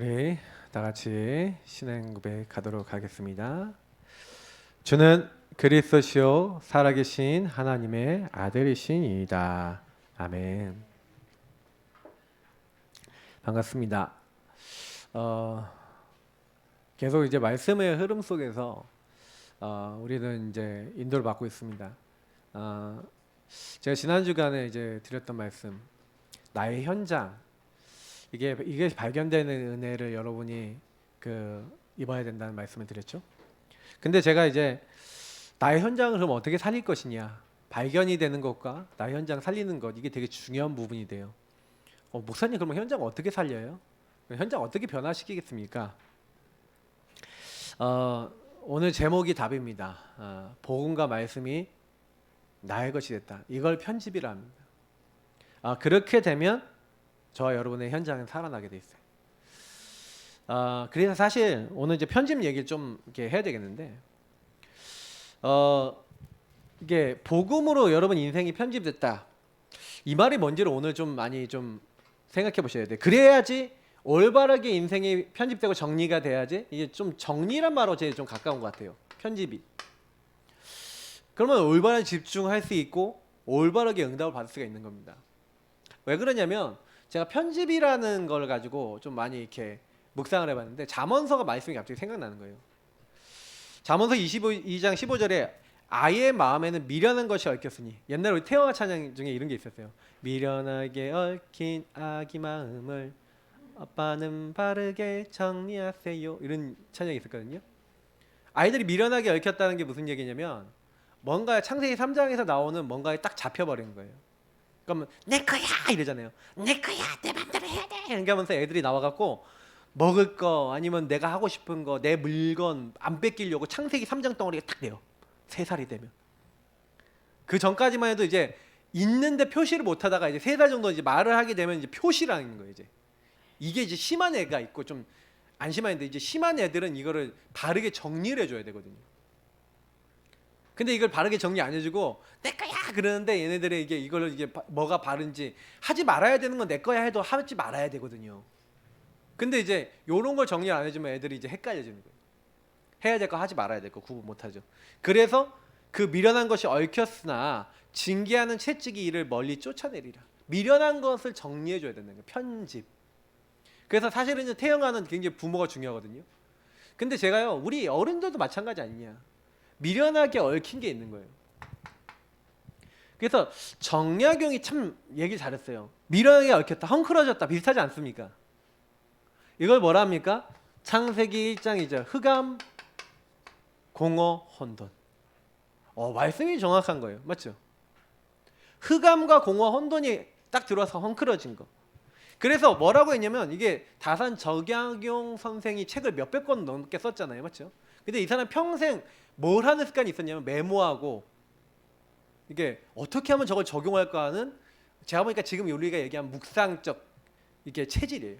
우리 다 같이 신앙 고백하도록 하겠습니다. 주는 그리스도시요 살아계신 하나님의 아들이시니이다. 아멘. 반갑습니다. 계속 이제 말씀의 흐름 속에서 우리는 이제 인도를 받고 있습니다. 제가 지난 주간에 이제 드렸던 말씀, 나의 현장. 이게 발견되는 은혜를 여러분이 입어야 된다는 말씀을 드렸죠. 근데 제가 이제 나의 현장을 그럼 어떻게 살릴 것이냐, 발견이 되는 것과 나의 현장 살리는 것, 이게 되게 중요한 부분이 돼요. 목사님, 그러면 현장 어떻게 살려요? 현장 어떻게 변화시키겠습니까? 오늘 제목이 답입니다. 복음과 말씀이 나의 것이 됐다. 이걸 편집이라 합니다. 그렇게 되면 저와 여러분의 현장은 살아나게 돼 있어요. 그래서 사실 오늘 이제 편집 얘기를 좀 이렇게 해야 되겠는데, 이게 복음으로 여러분 인생이 편집됐다. 이 말이 뭔지를 오늘 좀 많이 좀 생각해 보셔야 돼요. 그래야지 올바르게 인생이 편집되고 정리가 돼야지. 이게 좀 정리란 말로 제일 좀 가까운 것 같아요. 편집이. 그러면 올바르게 집중할 수 있고 올바르게 응답을 받을 수가 있는 겁니다. 왜 그러냐면 제가 편집이라는 걸 가지고 좀 많이 이렇게 묵상을 해봤는데, 잠언서가 말씀이 갑자기 생각나는 거예요. 잠언서 22장 15절에 아이의 마음에는 미련한 것이 얽혔으니, 옛날에 우리 태영아 찬양 중에 이런 게 있었어요. 미련하게 얽힌 아기 마음을 아빠는 바르게 정리하세요, 이런 찬양이 있었거든요. 아이들이 미련하게 얽혔다는 게 무슨 얘기냐면, 뭔가 창세기 3장에서 나오는 뭔가에 딱 잡혀버리는 거예요. 그러면 내 거야 이러잖아요. 내 거야, 내 맘대로 해야 돼, 이렇게 하면서 애들이 나와갖고 먹을 거 아니면 내가 하고 싶은 거, 내 물건 안 뺏기려고 창세기 3장 덩어리가 딱 돼요. 3살이 되면. 그 전까지만 해도 이제 있는데 표시를 못하다가 이제 3살 정도 이제 말을 하게 되면 이제 표시라는 거예요. 이게 이제 심한 애가 있고 좀 안 심한 애인데, 이제 심한 애들은 이거를 바르게 정리를 해줘야 되거든요. 근데 이걸 바르게 정리 안 해주고 내 거야 그러는데, 얘네들이 이걸 뭐가 바른지 하지 말아야 되는 건 내 거야 해도 하지 말아야 되거든요. 근데 이제 요런 걸 정리 안 해주면 애들이 이제 헷갈려지는 거예요. 해야 될 거 하지 말아야 될 거 구분 못 하죠. 그래서 그 미련한 것이 얽혔으나 징계하는 채찍이 이를 멀리 쫓아내리라. 미련한 것을 정리해 줘야 된다는 거예요. 편집. 그래서 사실은 태영아는 굉장히 부모가 중요하거든요. 근데 제가요, 우리 어른들도 마찬가지 아니냐, 미련하게 얽힌 게 있는 거예요. 그래서 정약용이 참 얘기 잘했어요. 미련하게 얽혔다, 헝클어졌다, 비슷하지 않습니까? 이걸 뭐라 합니까? 창세기 1장이죠. 흑암, 공허, 혼돈. 말씀이 정확한 거예요. 맞죠? 흑암과 공허, 혼돈이 딱 들어와서 헝클어진 거. 그래서 뭐라고 했냐면, 이게 다산 정약용 선생이 책을 몇백 권 넘게 썼잖아요. 맞죠? 근데 이 사람 평생 뭘 하는 습관이 있었냐면 메모하고, 이게 어떻게 하면 저걸 적용할까 하는, 제가 보니까 지금 우리가 얘기한 묵상적 이게 체질이에요.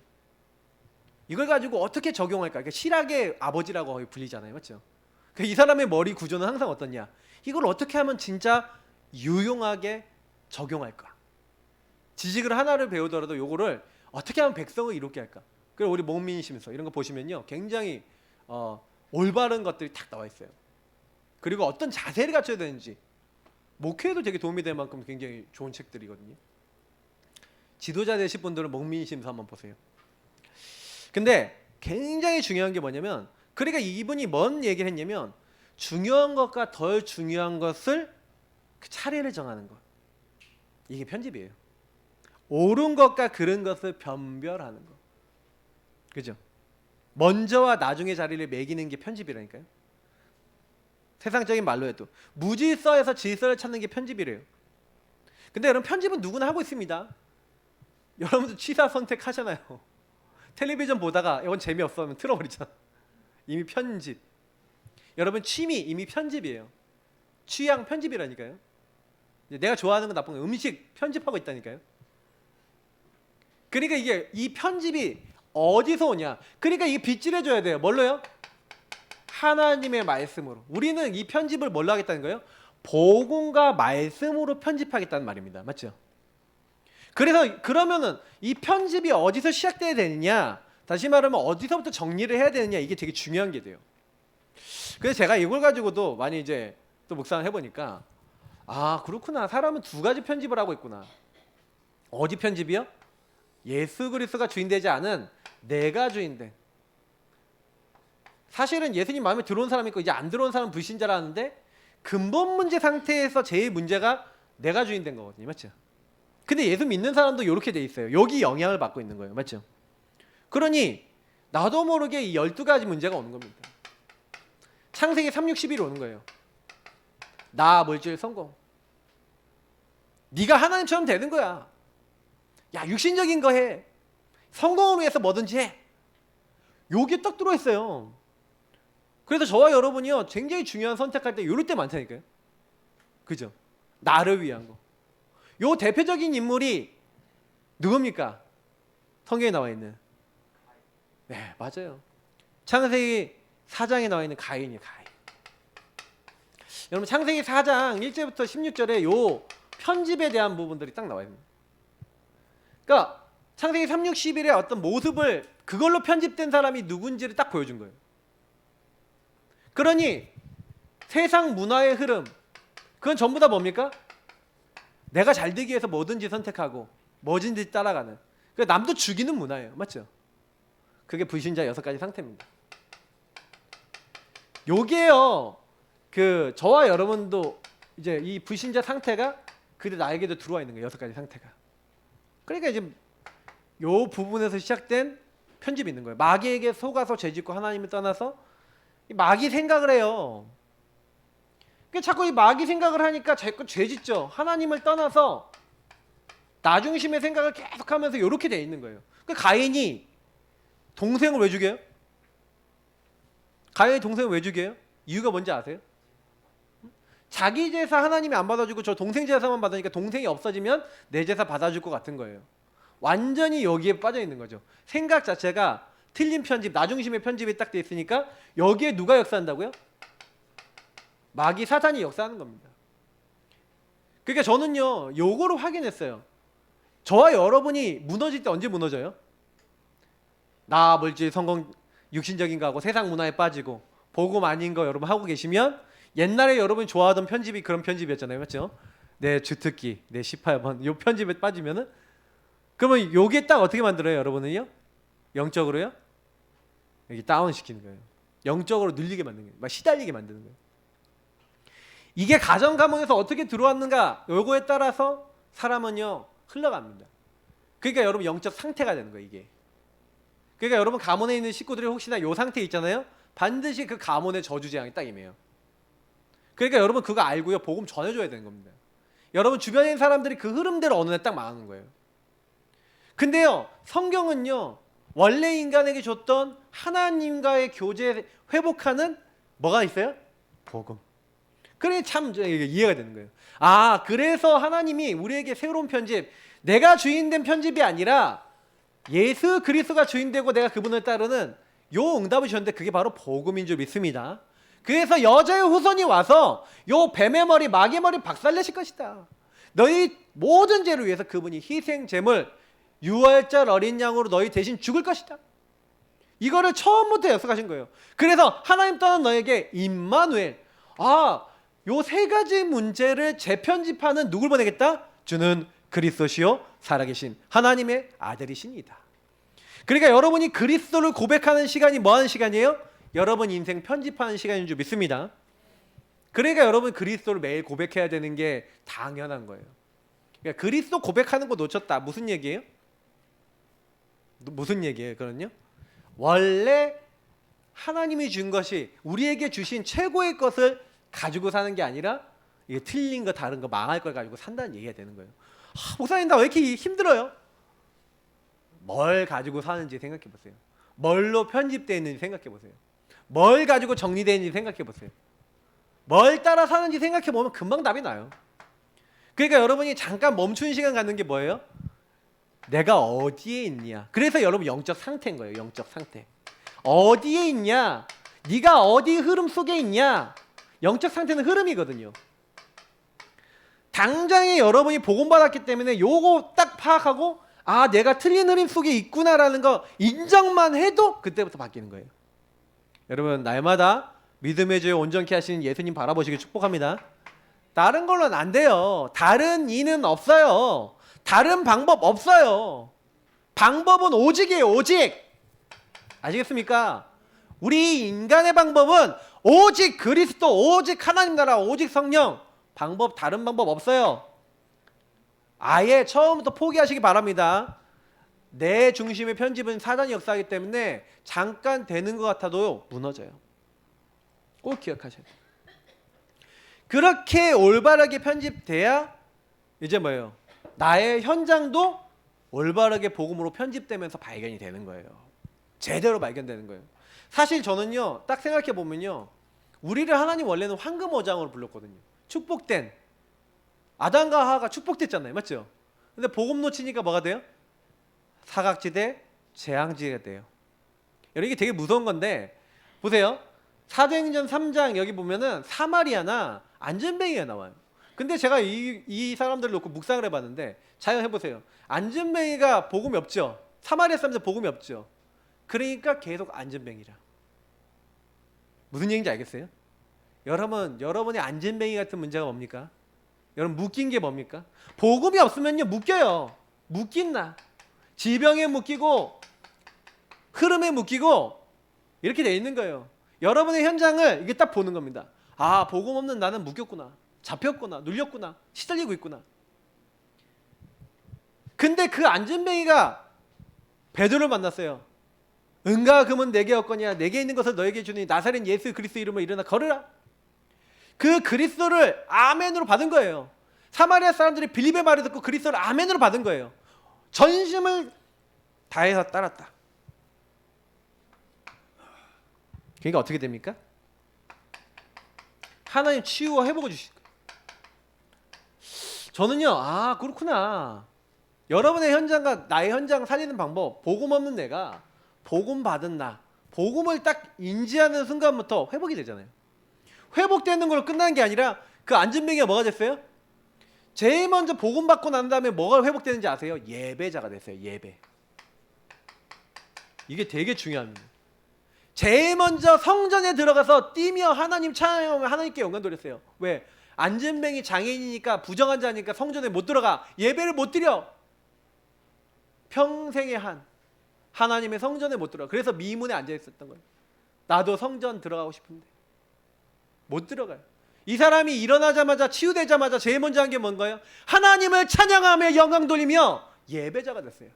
이걸 가지고 어떻게 적용할까? 그러니까 실학의 아버지라고 불리잖아요. 맞죠? 이 사람의 머리 구조는 항상 어떻냐? 이걸 어떻게 하면 진짜 유용하게 적용할까? 지식을 하나를 배우더라도 요거를 어떻게 하면 백성을 이롭게 할까? 그리고 우리 목민심서 이런 거 보시면요, 굉장히 올바른 것들이 딱 나와 있어요. 그리고 어떤 자세를 갖춰야 되는지, 목회에도 되게 도움이 될 만큼 굉장히 좋은 책들이거든요. 지도자 되실 분들은 목민심서 한번 보세요. 근데 굉장히 중요한 게 뭐냐면, 그러니까 이분이 뭔 얘기를 했냐면, 중요한 것과 덜 중요한 것을 그 차례를 정하는 것, 이게 편집이에요. 옳은 것과 그른 것을 변별하는 것, 그죠? 먼저와 나중의 자리를 매기는 게 편집이라니까요. 세상적인 말로 해도 무질서에서 질서를 찾는 게 편집이래요. 근데 여러분, 편집은 누구나 하고 있습니다. 여러분도 취사 선택하잖아요. 텔레비전 보다가 이건 재미없어 하면 틀어버리잖아. 이미 편집. 여러분, 취미 이미 편집이에요. 취향 편집이라니까요. 내가 좋아하는 건 나쁜 거, 음식 편집하고 있다니까요. 그러니까 이 편집이 어디서 오냐? 그러니까 이게 빗질해줘야 돼요. 뭘로요? 하나님의 말씀으로. 우리는 이 편집을 뭘로 하겠다는 거예요? 복음과 말씀으로 편집하겠다는 말입니다. 맞죠? 그래서 그러면은 이 편집이 어디서 시작돼야 되느냐? 다시 말하면 어디서부터 정리를 해야 되느냐, 이게 되게 중요한 게 돼요. 그래서 제가 이걸 가지고도 많이 이제 또 묵상을 해보니까, 아 그렇구나, 사람은 두 가지 편집을 하고 있구나. 어디 편집이요? 예수 그리스도가 주인되지 않은 내가 주인된. 사실은 예수님 마음에 들어온 사람이 있고 이제 안 들어온 사람은 불신자라는데, 근본 문제 상태에서 제일 문제가 내가 주인된 거거든요. 맞죠? 근데 예수 믿는 사람도 이렇게 돼 있어요. 여기 영향을 받고 있는 거예요. 맞죠? 그러니 나도 모르게 이 12가지 문제가 오는 겁니다. 창세기 3, 6, 11이 오는 거예요. 나, 물질, 성공. 네가 하나님처럼 되는 거야. 야, 육신적인 거 해. 성공을 위해서 뭐든지 해. 요게 딱 들어있어요. 그래서 저와 여러분이요, 굉장히 중요한 선택할 때 이럴 때 많다니까요. 그죠? 나를 위한 거. 요 대표적인 인물이 누굽니까? 성경에 나와 있는. 네, 맞아요. 창세기 4장에 나와 있는 가인이에요. 가인. 여러분, 창세기 4장 1절부터 16절에 요 편집에 대한 부분들이 딱 나와 있습니다. 그러니까 창세기 3, 6, 11의 어떤 모습을, 그걸로 편집된 사람이 누군지를 딱 보여준 거예요. 그러니 세상 문화의 흐름, 그건 전부 다 뭡니까? 내가 잘 되기 위해서 뭐든지 선택하고 뭐든지 따라가는, 그러니까 남도 죽이는 문화예요. 맞죠? 그게 불신자 6가지 상태입니다. 요게요, 그 저와 여러분도 이제 이 불신자 상태가 그대 나에게도 들어와 있는 거예요. 6가지 상태가. 그러니까 이제 요 부분에서 시작된 편집이 있는 거예요. 마귀에게 속아서 죄짓고 하나님을 떠나서, 마귀 생각을 해요. 그러니까 자꾸 이 마귀 생각을 하니까 자꾸 죄짓죠. 하나님을 떠나서 나 중심의 생각을 계속하면서 이렇게 돼 있는 거예요. 그러니까 가인이 동생을 왜 죽여요? 가인이 동생을 왜 죽여요? 이유가 뭔지 아세요? 자기 제사 하나님이 안 받아주고 저 동생 제사만 받으니까 동생이 없어지면 내 제사 받아줄 것 같은 거예요. 완전히 여기에 빠져 있는 거죠. 생각 자체가 틀린 편집, 나 중심의 편집이 딱 돼 있으니까 여기에 누가 역사한다고요? 마귀 사탄이 역사하는 겁니다. 그러니까 저는요, 요거를 확인했어요. 저와 여러분이 무너질 때 언제 무너져요? 나, 물질, 성공, 육신적인 거하고 세상 문화에 빠지고 복음 아닌 거 여러분 하고 계시면, 옛날에 여러분이 좋아하던 편집이 그런 편집이었잖아요. 맞죠? 내 주특기, 내 18번 요 편집에 빠지면은, 그러면 요게 딱 어떻게 만들어요? 여러분은요? 영적으로요? 여기 다운 시키는 거예요. 영적으로 늘리게 만드는 거예요. 막 시달리게 만드는 거예요. 이게 가정 가문에서 어떻게 들어왔는가, 요거에 따라서 사람은요 흘러갑니다. 그러니까 여러분 영적 상태가 되는 거예요. 이게. 그러니까 여러분 가문에 있는 식구들이 혹시나 요 상태 있잖아요. 반드시 그 가문의 저주재앙이 딱 임해요. 그러니까 여러분 그거 알고요, 복음 전해줘야 되는 겁니다. 여러분 주변에 있는 사람들이 그 흐름대로 어느 날 딱 망하는 거예요. 근데요, 성경은요, 원래 인간에게 줬던 하나님과의 교제 회복하는 뭐가 있어요? 복음. 그래 참 이해가 되는 거예요. 아, 그래서 하나님이 우리에게 새로운 편집, 내가 주인된 편집이 아니라 예수 그리스도가 주인되고 내가 그분을 따르는 요 응답을 주셨는데, 그게 바로 복음인 줄 믿습니다. 그래서 여자의 후손이 와서 요 뱀의 머리, 마귀의 머리 박살내실 것이다. 너희 모든 죄를 위해서 그분이 희생 제물, 유월절 어린 양으로 너희 대신 죽을 것이다. 이거를 처음부터 약속하신 거예요. 그래서 하나님 떠난 너에게 임마누엘, 아, 요 3가지 문제를 재편집하는 누굴 보내겠다? 주는 그리스도시요 살아계신 하나님의 아들이시니다. 그러니까 여러분이 그리스도를 고백하는 시간이 뭐 하는 시간이에요? 여러분 인생 편집하는 시간인 줄 믿습니다. 그러니까 여러분 그리스도를 매일 고백해야 되는 게 당연한 거예요. 그러니까 그리스도 고백하는 거 놓쳤다. 무슨 얘기예요? 무슨 얘기예요? 그런요? 원래 하나님이 준 것이, 우리에게 주신 최고의 것을 가지고 사는 게 아니라 이게 틀린 거, 다른 거, 망할 걸 가지고 산다는 얘기가 되는 거예요. 아, 목사님 나 왜 이렇게 힘들어요? 뭘 가지고 사는지 생각해 보세요. 뭘로 편집되어 있는지 생각해 보세요. 뭘 가지고 정리되어 있는지 생각해 보세요. 뭘 따라 사는지 생각해 보면 금방 답이 나요. 그러니까 여러분이 잠깐 멈춘 시간 갖는 게 뭐예요? 내가 어디에 있냐. 그래서 여러분 영적 상태인 거예요. 영적 상태. 어디에 있냐? 네가 어디 흐름 속에 있냐? 영적 상태는 흐름이거든요. 당장에 여러분이 복음 받았기 때문에 요거 딱 파악하고 아, 내가 틀린 흐름 속에 있구나라는 거 인정만 해도 그때부터 바뀌는 거예요. 여러분, 날마다 믿음의 주에 온전케 하시는 예수님 바라보시길 축복합니다. 다른 걸로는 안 돼요. 다른 이는 없어요. 다른 방법 없어요. 방법은 오직이에요. 오직. 아시겠습니까? 우리 인간의 방법은 오직 그리스도, 오직 하나님 나라, 오직 성령. 방법, 다른 방법 없어요. 아예 처음부터 포기하시기 바랍니다. 내 중심의 편집은 사단이 역사하기 때문에 잠깐 되는 것 같아도 무너져요. 꼭 기억하셔야 돼요. 그렇게 올바르게 편집돼야 이제 뭐예요? 나의 현장도 올바르게 복음으로 편집되면서 발견이 되는 거예요. 제대로 발견되는 거예요. 사실 저는요, 딱 생각해 보면요, 우리를 하나님 원래는 황금 어장으로 불렀거든요. 축복된, 아담과 하와가 축복됐잖아요, 맞죠? 근데 복음 놓치니까 뭐가 돼요? 사각지대, 재앙지대가 돼요. 여러분, 이게 되게 무서운 건데 보세요. 사도행전 3장 여기 보면은 사마리아나 안전뱅이가 나와요. 근데 제가 이 사람들을 놓고 묵상을 해봤는데 잘 해보세요. 안전뱅이가 복음이 없죠. 사마리아 사람들 복음이 없죠. 그러니까 계속 안전뱅이라. 무슨 얘기인지 알겠어요? 여러분의 안전뱅이 같은 문제가 뭡니까? 여러분, 묶인 게 뭡니까? 복음이 없으면요, 묶여요. 묶인다. 질병에 묶이고 흐름에 묶이고 이렇게 돼 있는 거예요. 여러분의 현장을 이게 딱 보는 겁니다. 아, 복음 없는 나는 묶였구나, 잡혔구나, 눌렸구나, 시달리고 있구나. 근데 그 안전뱅이가 베드로를 만났어요. 은과 금은 내게 없거냐, 내게 있는 것을 너에게 주니 나사렛 예수 그리스도 이름으로 일어나 걸으라. 그 그리스도를 아멘으로 받은 거예요. 사마리아 사람들이 빌립의 말을 듣고 그리스도를 아멘으로 받은 거예요. 전심을 다해서 따랐다. 그러니까 어떻게 됩니까? 하나님 치유와 회복을 주실 거예요. 저는요, 아, 그렇구나. 여러분의 현장과 나의 현장 살리는 방법, 복음 없는 내가 복음 받은 나, 복음을 딱 인지하는 순간부터 회복이 되잖아요. 회복되는 걸로 끝나는 게 아니라 그 안전뱅이가 뭐가 됐어요? 제일 먼저 복음 받고 난 다음에 뭐가 회복되는지 아세요? 예배자가 됐어요. 예배. 이게 되게 중요합니다. 제일 먼저 성전에 들어가서 뛰며 하나님 찬양하며 하나님께 영광 돌렸어요. 왜? 안전뱅이 장애인이니까, 부정한 자니까 성전에 못 들어가, 예배를 못 드려. 평생의 하나님의 성전에 못 들어가. 그래서 미문에 앉아 있었던 거예요. 나도 성전 들어가고 싶은데 못 들어가요. 이 사람이 일어나자마자, 치유되자마자 제일 먼저 한 게 뭔가요? 하나님을 찬양하며 영광 돌리며 예배자가 됐어요.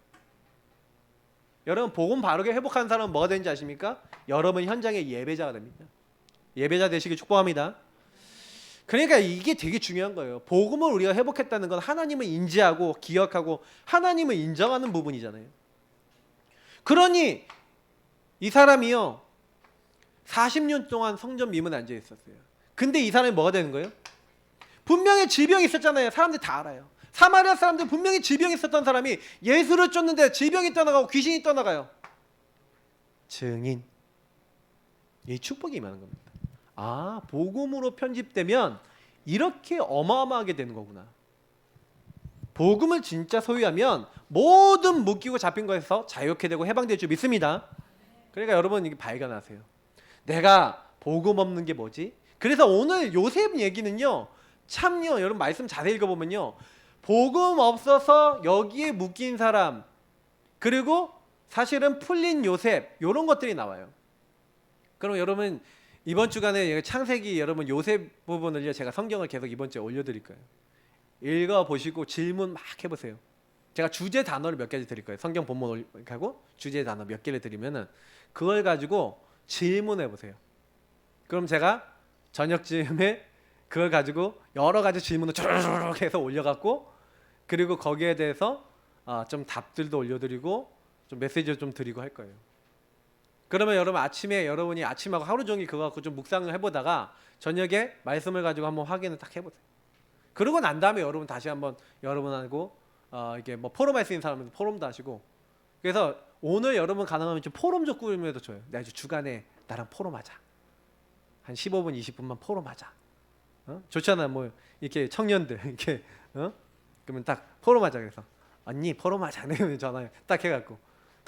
여러분, 복음 바르게 회복한 사람은 뭐가 되는지 아십니까? 여러분 현장의 예배자가 됩니다. 예배자 되시길 축복합니다. 그러니까 이게 되게 중요한 거예요. 복음을 우리가 회복했다는 건 하나님을 인지하고 기억하고 하나님을 인정하는 부분이잖아요. 그러니 이 사람이요, 40년 동안 성전 미문에 앉아 있었어요. 근데 이 사람이 뭐가 되는 거예요? 분명히 질병이 있었잖아요. 사람들이 다 알아요. 사마리아 사람들 분명히 질병이 있었던 사람이 예수를 쫓는데 질병이 떠나가고 귀신이 떠나가요. 증인. 이 축복이 임하는 겁니다. 아, 복음으로 편집되면 이렇게 어마어마하게 되는 거구나. 복음을 진짜 소유하면 모든 묶이고 잡힌 것에서 자유케 되고 해방될 줄 믿습니다. 그러니까 여러분, 이게 발견하세요. 내가 복음 없는 게 뭐지? 그래서 오늘 요셉 얘기는요, 참요, 여러분 말씀 자세히 읽어보면요, 복음 없어서 여기에 묶인 사람, 그리고 사실은 풀린 요셉, 이런 것들이 나와요. 그럼 여러분, 이번 주간에 창세기 여러분 요셉 부분을요, 제가 성경을 계속 이번 주에 올려드릴 거예요. 읽어보시고 질문 막 해보세요. 제가 주제 단어를 몇 가지 드릴 거예요. 성경 본문 하고 주제 단어 몇 개를 드리면은 그걸 가지고 질문해 보세요. 그럼 제가 저녁쯤에 그걸 가지고 여러 가지 질문을 쭉 해서 올려갖고, 그리고 거기에 대해서 좀 답들도 올려드리고 좀 메시지를 좀 드리고 할 거예요. 그러면 여러분 아침에 여러분이 아침하고 하루 종일 그거 갖고 좀 묵상을 해보다가 저녁에 말씀을 가지고 한번 확인을 딱 해보세요. 그러고 난 다음에 여러분 다시 한번 여러분하고 이게 뭐 포럼할 수 있는 사람은 포럼도 하시고, 그래서 오늘 여러분 가능하면 좀 포럼 좀 꾸미면 좋아요. 내가 주간에 나랑 포럼하자. 한 15분 20분만 포럼하자. 좋잖아. 뭐 이렇게 청년들 이렇게 그러면 딱 포럼하자. 그래서 언니 포로마 장례금 전화해 딱 해갖고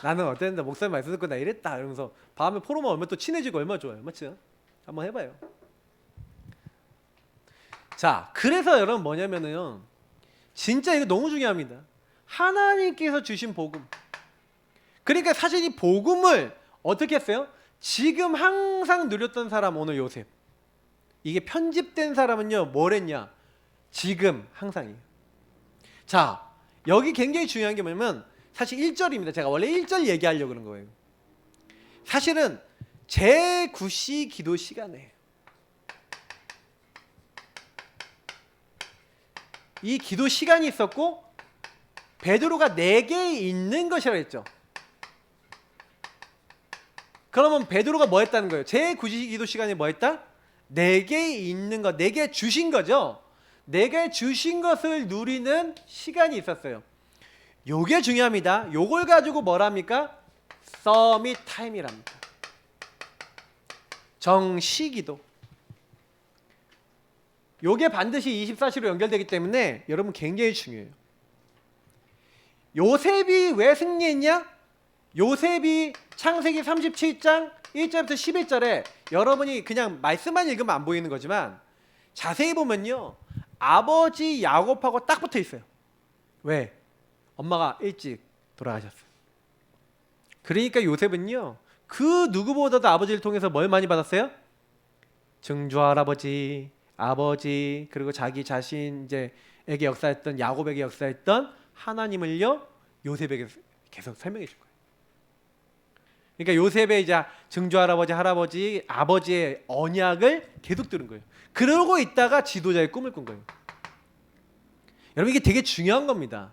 나는 어땠는데 목사님 말씀 듣고 나 이랬다 이러면서 밤에 포로마 오면 또 친해지고 얼마나 좋아요. 맞죠? 한번 해봐요. 자, 그래서 여러분 뭐냐면요, 진짜 이거 너무 중요합니다. 하나님께서 주신 복음. 그러니까 사실 이 복음을 어떻게 했어요? 지금 항상 누렸던 사람, 오늘 요셉. 이게 편집된 사람은요 뭘 했냐? 지금 항상이에요. 자, 여기 굉장히 중요한 게 뭐냐면 사실 1절입니다. 제가 원래 1절 얘기하려고 그런 거예요. 사실은 제9시 기도 시간에 이 기도 시간이 있었고 베드로가 내게 있는 것이라고 했죠. 그러면 베드로가 뭐 했다는 거예요? 제9시 기도 시간에 뭐 했다? 내게 있는 것, 내게 주신 거죠. 내게 주신 것을 누리는 시간이 있었어요. 요게 중요합니다. 요걸 가지고 뭐랍니까? 서밋 타임이랍니다. 정시기도. 요게 반드시 24시로 연결되기 때문에 여러분 굉장히 중요해요. 요셉이 왜 승리했냐? 요셉이 창세기 37장 1절부터 11절에 여러분이 그냥 말씀만 읽으면 안 보이는 거지만 자세히 보면요, 아버지 야곱하고 딱 붙어 있어요. 왜? 엄마가 일찍 돌아가셨어요. 그러니까 요셉은요 그 누구보다도 아버지를 통해서 뭘 많이 받았어요? 증조 할아버지, 아버지, 그리고 자기 자신 이제에게 역사했던, 야곱에게 역사했던 하나님을요 요셉에게 계속 설명해 줄 거예요. 그러니까 요셉의 이제 증조 할아버지, 할아버지, 아버지의 언약을 계속 들은 거예요. 그러고 있다가 지도자의 꿈을 꾼 거예요. 여러분 이게 되게 중요한 겁니다.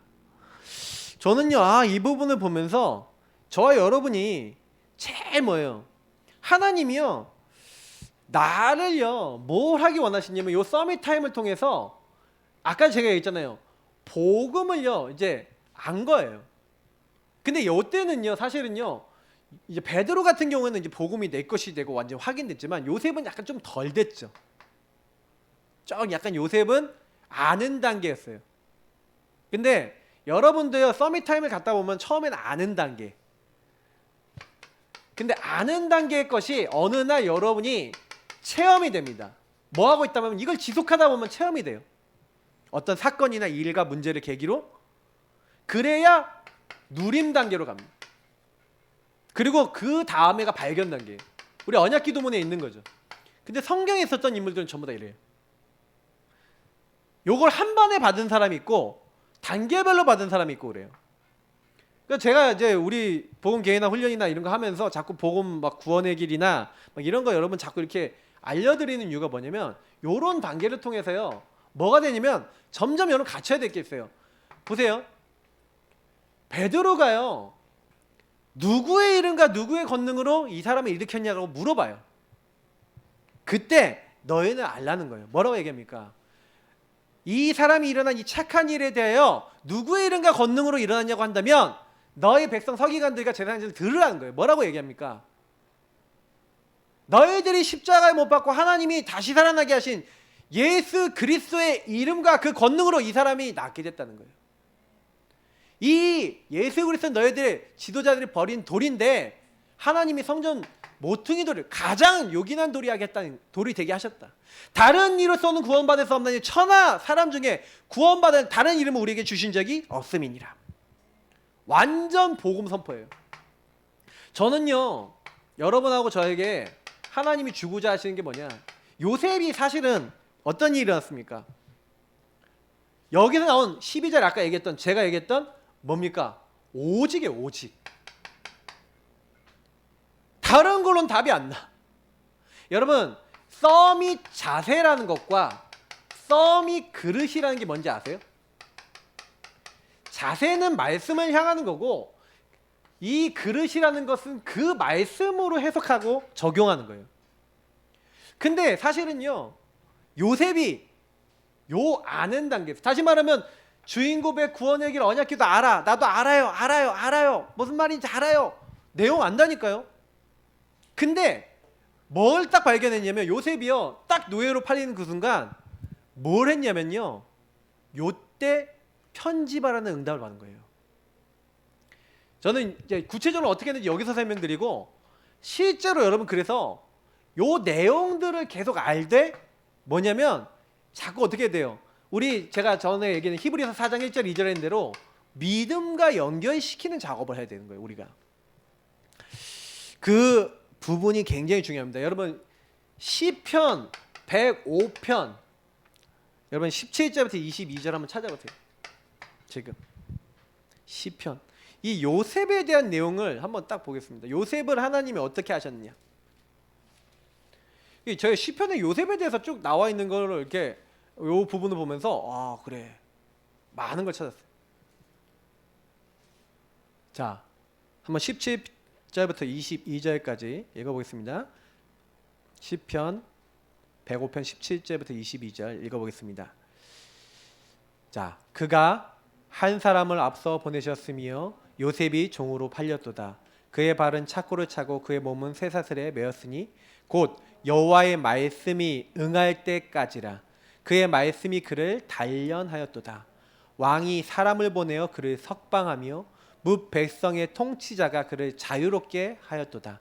저는요 이 부분을 보면서 저와 여러분이 제일 뭐예요? 하나님이요 나를요 뭘 하기 원하시냐면 요 서밋 타임을 통해서 아까 제가 얘기했잖아요. 복음을요 이제 안 거예요. 근데 요때는요 사실은요 이제 베드로 같은 경우에는 이제 복음이 내 것이 되고 완전 확인됐지만 요셉은 약간 좀 덜 됐죠. 좀 약간 요셉은 아는 단계였어요. 근데 여러분도요 서밋 타임을 갔다 보면 처음에는 아는 단계. 근데 아는 단계의 것이 어느 날 여러분이 체험이 됩니다. 뭐 하고 있다면 이걸 지속하다 보면 체험이 돼요. 어떤 사건이나 일과 문제를 계기로 그래야 누림 단계로 갑니다. 그리고 그 다음에가 발견 단계예요. 우리 언약 기도문에 있는 거죠. 근데 성경에 있었던 인물들은 전부 다 이래요. 요걸 한 번에 받은 사람이 있고 단계별로 받은 사람이 있고 그래요. 그러니까 제가 이제 우리 복음 개인화 훈련이나 이런 거 하면서 자꾸 복음 막 구원의 길이나 막 이런 거 여러분 자꾸 이렇게 알려드리는 이유가 뭐냐면 요런 단계를 통해서요 뭐가 되냐면 점점 여러분 갖춰야 될 게 있어요. 보세요. 베드로가요 누구의 이름과 누구의 권능으로 이 사람을 일으켰냐고 물어봐요. 그때 너희는 알라는 거예요. 뭐라고 얘기합니까? 이 사람이 일어난 이 착한 일에 대하여 누구의 이름과 권능으로 일어났냐고 한다면 너희 백성 서기관들과 제사장들을 들으라는 거예요. 뭐라고 얘기합니까? 너희들이 십자가에 못 박고 하나님이 다시 살아나게 하신 예수 그리스도의 이름과 그 권능으로 이 사람이 낫게 됐다는 거예요. 이 예수 그리스도는 너희들의 지도자들이 버린 돌인데 하나님이 성전 모퉁이 돌을 가장 요긴한 돌이 하겠다는 돌이 되게 하셨다. 다른 이로서는 구원받을 수 없나니 천하 사람 중에 구원받을 다른 이름을 우리에게 주신 적이 없음이니라. 완전 복음 선포예요. 저는요 여러분하고 저에게 하나님이 주고자 하시는 게 뭐냐, 요셉이 사실은 어떤 일이 일어났습니까? 여기서 나온 12절 아까 얘기했던 제가 얘기했던 뭡니까? 오직이에요. 오직. 다른 걸로는 답이 안 나. 여러분 서밋 자세라는 것과 서밋 그릇이라는 게 뭔지 아세요? 자세는 말씀을 향하는 거고 이 그릇이라는 것은 그 말씀으로 해석하고 적용하는 거예요. 근데 사실은요 요셉이 요 아는 단계에서, 다시 말하면 주인 고백, 구원의 길, 언약기도 알아. 나도 알아요. 무슨 말인지 알아요. 내용 안다니까요. 근데 뭘 딱 발견했냐면 요셉이요 딱 노예로 팔리는 그 순간 뭘 했냐면요 요때 편지바라는 응답을 받은 거예요. 저는 이제 구체적으로 어떻게 했는지 여기서 설명드리고, 실제로 여러분 그래서 요 내용들을 계속 알되 뭐냐면 자꾸 어떻게 돼요? 우리 제가 전에 얘기한 히브리서 4장 1절 2절 했는 대로 믿음과 연결시키는 작업을 해야 되는 거예요. 우리가 그 부분이 굉장히 중요합니다. 여러분 시편 105편 여러분 17절부터 22절 한번 찾아보세요. 지금 시편 이 요셉에 대한 내용을 한번 딱 보겠습니다. 요셉을 하나님이 어떻게 하셨느냐. 저희 시편에 요셉에 대해서 쭉 나와 있는 걸 이렇게 요 부분을 보면서 아 그래 많은 걸 찾았어요. 자, 한번 17절부터 22절까지 읽어보겠습니다. 시편 105편 17절부터 22절 읽어보겠습니다. 자, 그가 한 사람을 앞서 보내셨으며 요셉이 종으로 팔렸도다. 그의 발은 착고를 차고 그의 몸은 쇠사슬에 매었으니 곧 여호와의 말씀이 응할 때까지라. 그의 말씀이 그를 단련하였도다. 왕이 사람을 보내어 그를 석방하며 뭇 백성의 통치자가 그를 자유롭게 하였도다.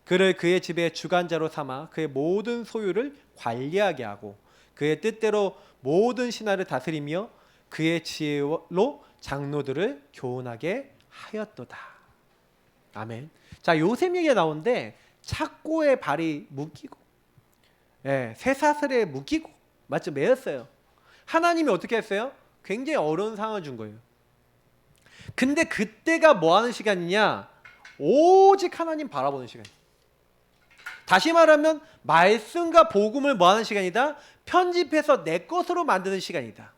그를 그의 집의 주관자로 삼아 그의 모든 소유를 관리하게 하고 그의 뜻대로 모든 신하를 다스리며 그의 지혜로 장로들을 교훈하게 하였도다. 아멘. 자, 요셉 얘기가 나오는데 착고에 발이 묶이고 쇠사슬에 묶이고 맞죠? 매였어요. 하나님이 어떻게 했어요? 굉장히 어려운 상황을 준 거예요. 근데 그때가 뭐 하는 시간이냐? 오직 하나님 바라보는 시간. 다시 말하면 말씀과 복음을 뭐 하는 시간이다? 편집해서 내 것으로 만드는 시간이다.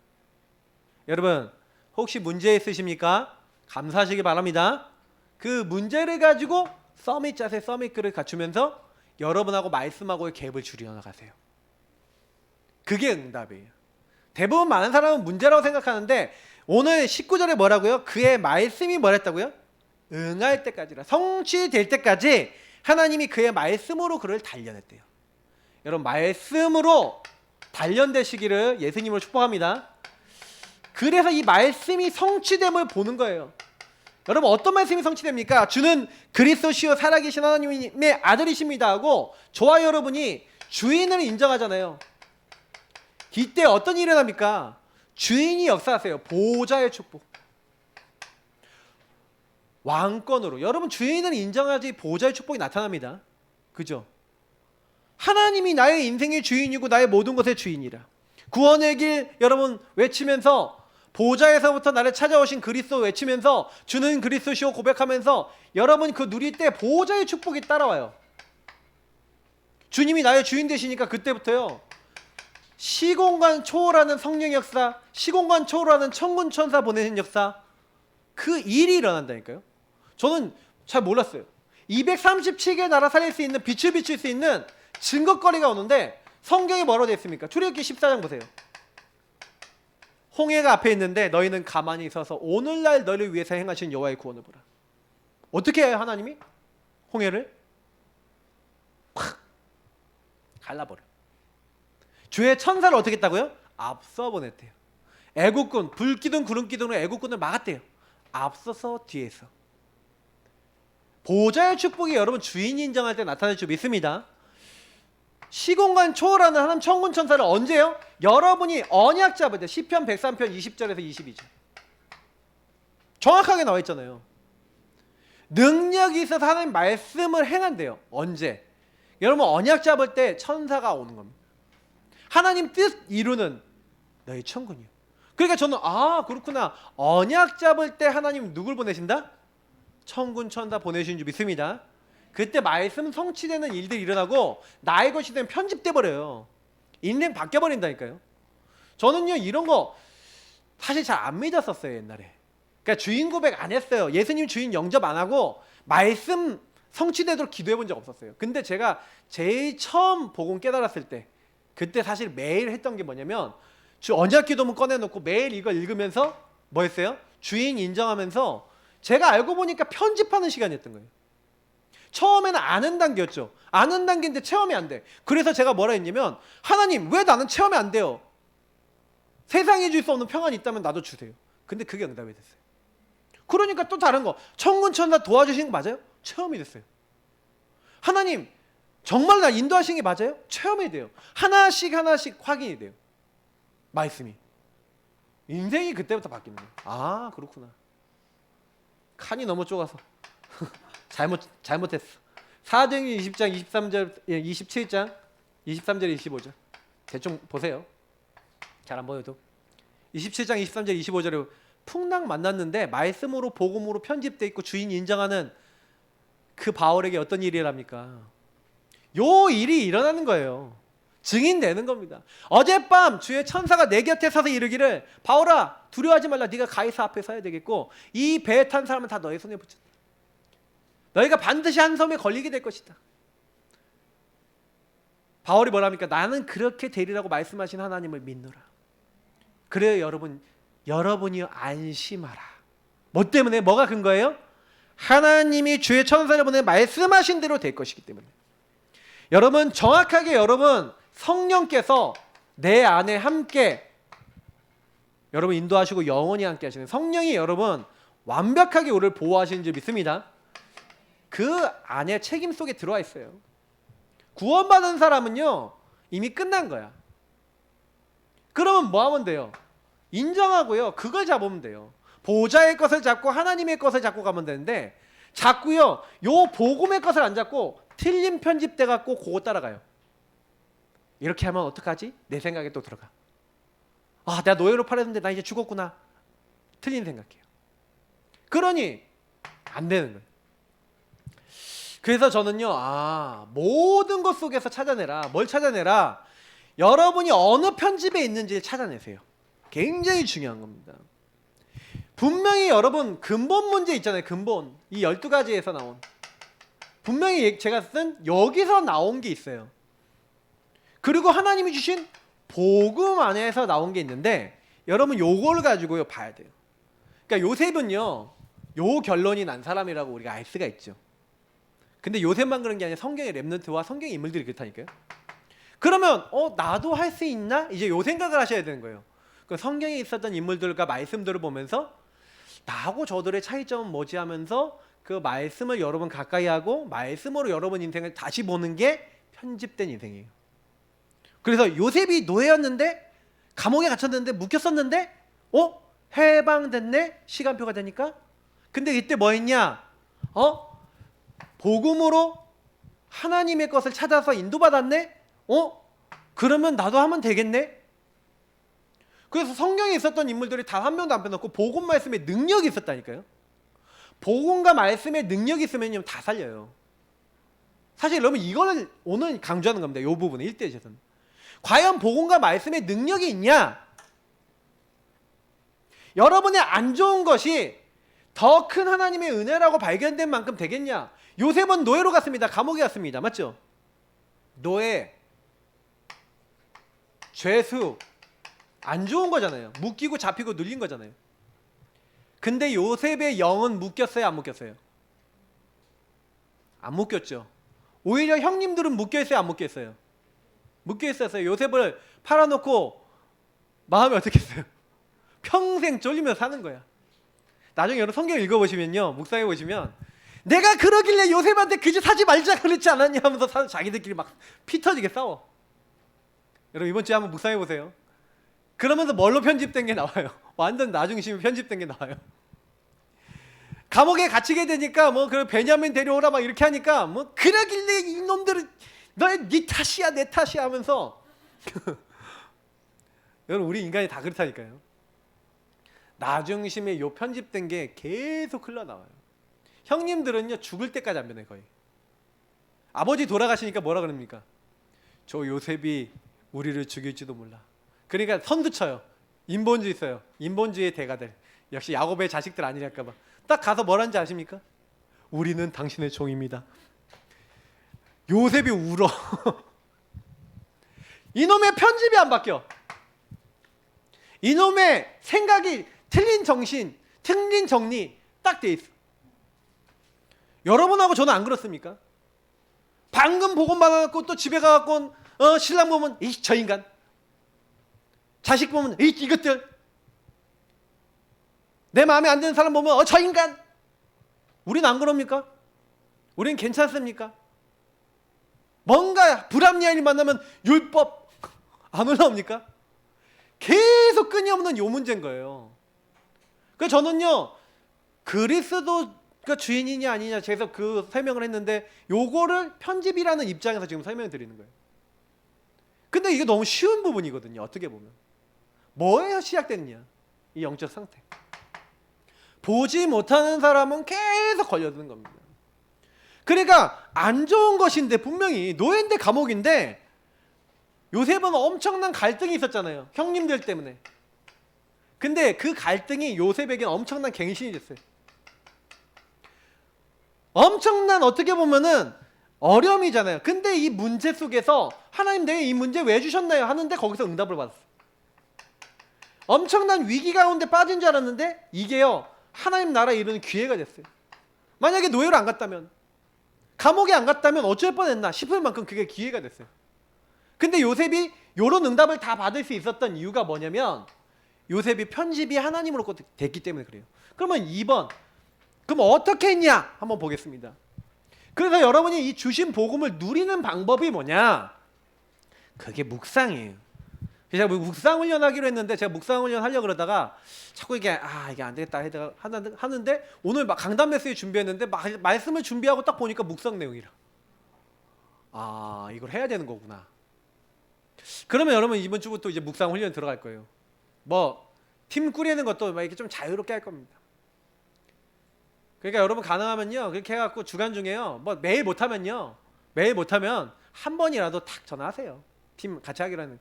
여러분 혹시 문제 있으십니까? 감사하시기 바랍니다. 그 문제를 가지고 서밋 자세, 서밋 글을 갖추면서 여러분하고 말씀하고의 갭을 줄여 나가세요. 그게 응답이에요. 대부분 많은 사람은 문제라고 생각하는데 오늘 19절에 뭐라고요? 그의 말씀이 뭐랬다고요? 응할 때까지라. 성취될 때까지 하나님이 그의 말씀으로 그를 단련했대요. 여러분 말씀으로 단련되시기를 예수님을 축복합니다. 그래서 이 말씀이 성취됨을 보는 거예요. 여러분 어떤 말씀이 성취됩니까? 주는 그리스도시요 살아계신 하나님의 아들이십니다 하고 저와 여러분이 주인을 인정하잖아요. 이때 어떤 일이 일어납니까? 주인이 역사하세요. 보호자의 축복. 왕권으로. 여러분 주인을 인정하지 보호자의 축복이 나타납니다. 그죠? 하나님이 나의 인생의 주인이고 나의 모든 것의 주인이라. 구원의 길 여러분 외치면서 보호자에서부터 나를 찾아오신 그리스도 외치면서 주는 그리스도시오 고백하면서 여러분 그 누릴 때 보호자의 축복이 따라와요. 주님이 나의 주인 되시니까 그때부터요. 시공간 초월하는 성령 역사, 시공간 초월하는 천군 천사 보내신 역사, 그 일이 일어난다니까요. 저는 잘 몰랐어요. 237개 나라 살릴 수 있는 빛을 비출 수 있는 증거거리가 오는데 성경에 뭐라고 되어 있습니까? 출애굽기 14장 보세요. 홍해가 앞에 있는데 너희는 가만히 있어서 오늘날 너희를 위해서 행하신 여호와의 구원을 보라. 어떻게 해요 하나님이? 홍해를 확 갈라버려. 주의 천사를 어떻게 했다고요? 앞서 보냈대요. 애국군, 불기둥 구름기둥으로 애국군을 막았대요. 앞서서 뒤에서. 보호자의 축복이 여러분 주인 인정할 때 나타날 줄 믿습니다. 시공간 초월하는 하나님 천군 천사를 언제요? 여러분이 언약 잡을 때. 시편 103편 20절에서 22절 정확하게 나와 있잖아요. 능력이 있어서 하나님 말씀을 행한대요. 언제? 여러분 언약 잡을 때 천사가 오는 겁니다. 하나님 뜻 이루는 너희 천군이요. 그러니까 저는 그렇구나. 언약 잡을 때 하나님 누굴 보내신다? 천군 천사 보내신 줄 믿습니다. 그때 말씀 성취되는 일들이 일어나고 나의 것이 되면 편집돼 버려요. 인생 바뀌어 버린다니까요. 저는요 이런 거 사실 잘 안 믿었었어요 옛날에. 그러니까 주인 고백 안 했어요. 예수님 주인 영접 안 하고 말씀 성취되도록 기도해 본 적 없었어요. 근데 제가 제일 처음 복음 깨달았을 때 그때 사실 매일 했던 게 뭐냐면 주 언약 기도문 꺼내놓고 매일 이걸 읽으면서 뭐 했어요? 주인 인정하면서 제가 알고 보니까 편집하는 시간이었던 거예요. 처음에는 아는 단계였죠. 아는 단계인데 체험이 안 돼. 그래서 제가 뭐라 했냐면 하나님 왜 나는 체험이 안 돼요? 세상에 줄 수 없는 평안이 있다면 나도 주세요. 근데 그게 응답이 됐어요. 그러니까 또 다른 거, 천군천사 도와주신 거 맞아요? 체험이 됐어요. 하나님 정말 나 인도하신 게 맞아요? 체험이 돼요. 하나씩 하나씩 확인이 돼요. 말씀이. 인생이 그때부터 바뀌는 거예요. 아 그렇구나. 칸이 너무 좁아서 잘못했어. 사도행전 20장 23절 27장 23절 25절 대충 보세요. 잘 안 보여도 27장 23절 25절에 풍랑 만났는데 말씀으로 복음으로 편집돼 있고 주인 인정하는 그 바울에게 어떤 일이랍니까? 요 일이 일어나는 거예요. 증인되는 겁니다. 어젯밤 주의 천사가 내 곁에 서서 이르기를 바울아 두려워하지 말라. 네가 가이사 앞에 서야 되겠고 이 배에 탄 사람은 다 너의 손에 붙였다. 너희가 반드시 한 섬에 걸리게 될 것이다. 바울이 뭐랍니까? 나는 그렇게 되리라고 말씀하신 하나님을 믿노라. 그래요 여러분이요 안심하라. 뭐 때문에? 뭐가 근거예요? 하나님이 주의 천사를 보내 말씀하신 대로 될 것이기 때문에. 여러분 정확하게 여러분 성령께서 내 안에 함께 여러분 인도하시고 영원히 함께 하시는 성령이 여러분 완벽하게 우리를 보호하시는 줄 믿습니다. 그 안에 책임 속에 들어와 있어요. 구원받은 사람은요 이미 끝난 거야. 그러면 뭐 하면 돼요? 인정하고요 그걸 잡으면 돼요. 보좌의 것을 잡고 하나님의 것을 잡고 가면 되는데 자꾸요 요 복음의 것을 안 잡고 틀린 편집돼 갖고 그거 따라가요. 이렇게 하면 어떡하지? 내 생각에 또 들어가. 아 내가 노예로 팔았는데 나 이제 죽었구나. 틀린 생각이에요. 그러니 안 되는 거예요. 그래서 저는요 모든 것 속에서 찾아내라. 뭘 찾아내라? 여러분이 어느 편집에 있는지를 찾아내세요. 굉장히 중요한 겁니다. 분명히 여러분 근본 문제 있잖아요. 근본 이 12가지에서 나온 분명히 제가 쓴 여기서 나온 게 있어요. 그리고 하나님이 주신 복음 안에서 나온 게 있는데 여러분 요걸 가지고요 봐야 돼요. 그러니까 요셉은요 요 결론이 난 사람이라고 우리가 알 수가 있죠. 근데 요셉만 그런 게 아니라 성경의 렘넌트와 성경의 인물들이 그렇다니까요. 그러면 나도 할 수 있나? 이제 요 생각을 하셔야 되는 거예요. 그 성경에 있었던 인물들과 말씀들을 보면서 나하고 저들의 차이점은 뭐지 하면서 그 말씀을 여러분 가까이 하고 말씀으로 여러분 인생을 다시 보는 게 편집된 인생이에요. 그래서 요셉이 노예였는데 감옥에 갇혔는데 묶였었는데 해방됐네? 시간표가 되니까. 근데 이때 뭐 했냐? 복음으로 하나님의 것을 찾아서 인도받았네? 그러면 나도 하면 되겠네? 그래서 성경에 있었던 인물들이 단 한 명도 안 빼놓고 복음 말씀에 능력이 있었다니까요. 복음과 말씀에 능력이 있으면요 다 살려요. 사실 여러분 이거를 오늘 강조하는 겁니다. 이 부분은 1대에서는 과연 복음과 말씀에 능력이 있냐? 여러분의 안 좋은 것이 더 큰 하나님의 은혜라고 발견된 만큼 되겠냐? 요셉은 노예로 갔습니다. 감옥에 갔습니다. 맞죠? 노예, 죄수 안 좋은 거잖아요. 묶이고 잡히고 눌린 거잖아요. 근데 요셉의 영은 묶였어요? 안 묶였어요? 안 묶였죠. 오히려 형님들은 묶여있어요? 안 묶여있어요? 묶여있었어요. 요셉을 팔아놓고 마음이 어떻겠어요? 평생 쫄리면서 사는 거야. 나중에 여러분 성경 읽어보시면요 묵상해 보시면 내가 그러길래 요셉한테 그 집 사지 말자 그랬지 않았냐 하면서 자기들끼리 막 피 터지게 싸워. 여러분 이번 주에 한번 묵상해 보세요. 그러면서 뭘로 편집된 게 나와요? 완전 나중심이 편집된 게 나와요. 감옥에 갇히게 되니까 그 베냐민 데려오라 막 이렇게 하니까 그러길래 이놈들은 네 탓이야 내 탓이야 하면서 여러분 우리 인간이 다 그렇다니까요. 나중심에 요 편집된 게 계속 흘러나와요. 형님들은요 죽을 때까지 안 변해 거의. 아버지 돌아가시니까 뭐라 그럽니까? 저 요셉이 우리를 죽일지도 몰라. 그러니까 선두 쳐요. 인본주의 있어요. 인본주의의 대가들. 역시 야곱의 자식들 아니랄까봐. 딱 가서 뭐라는지 아십니까? 우리는 당신의 종입니다. 요셉이 울어. 이놈의 편집이 안 바뀌어. 이놈의 생각이 틀린 정신, 틀린 정리 딱 돼 있어. 여러분하고 저는 안 그렇습니까? 방금 복음 받아갖고 또 집에 가갖고 신랑 보면 저 인간, 자식 보면 이것들. 내 마음에 안 드는 사람 보면 저 인간! 우린 안 그럽니까? 우린 괜찮습니까? 뭔가 불합리한 일 만나면 율법 안 올라옵니까? 계속 끊임없는 요 문제인 거예요. 그래서 저는요, 그리스도가 주인이냐 아니냐 계속 그 설명을 했는데 요거를 편집이라는 입장에서 지금 설명을 드리는 거예요. 근데 이게 너무 쉬운 부분이거든요. 어떻게 보면 뭐에서 시작되느냐, 이 영적 상태. 보지 못하는 사람은 계속 걸려드는 겁니다. 그러니까 안 좋은 것인데, 분명히 노예인데 감옥인데, 요셉은 엄청난 갈등이 있었잖아요, 형님들 때문에. 근데 그 갈등이 요셉에게는 엄청난 갱신이 됐어요. 엄청난, 어떻게 보면은 어려움이잖아요. 근데 이 문제 속에서 하나님, 내가 이 문제 왜 주셨나요? 하는데 거기서 응답을 받았어. 엄청난 위기 가운데 빠진 줄 알았는데 이게요, 하나님 나라 이루는 기회가 됐어요. 만약에 노예로 안 갔다면, 감옥에 안 갔다면 어쩔 뻔했나 싶을 만큼 그게 기회가 됐어요. 근데 요셉이 이런 응답을 다 받을 수 있었던 이유가 뭐냐면, 요셉이 편집이 하나님으로 됐기 때문에 그래요. 그러면 2번, 그럼 어떻게 했냐 한번 보겠습니다. 그래서 여러분이 이 주신 복음을 누리는 방법이 뭐냐, 그게 묵상이에요. 제가 묵상 훈련하기로 했는데, 제가 묵상 훈련 하려고 그러다가 자꾸 이게 안 되겠다 하는데, 오늘 막 강단 메시지 준비했는데 말씀을 준비하고 딱 보니까 묵상 내용이라, 이걸 해야 되는 거구나. 그러면 여러분 이번 주부터 이제 묵상 훈련 들어갈 거예요. 뭐 팀 꾸리는 것도 막 이렇게 좀 자유롭게 할 겁니다. 그러니까 여러분 가능하면요, 그렇게 해갖고 주간 중에요, 뭐 매일 못하면 한 번이라도 탁 전화하세요. 팀 같이 하기로 하는,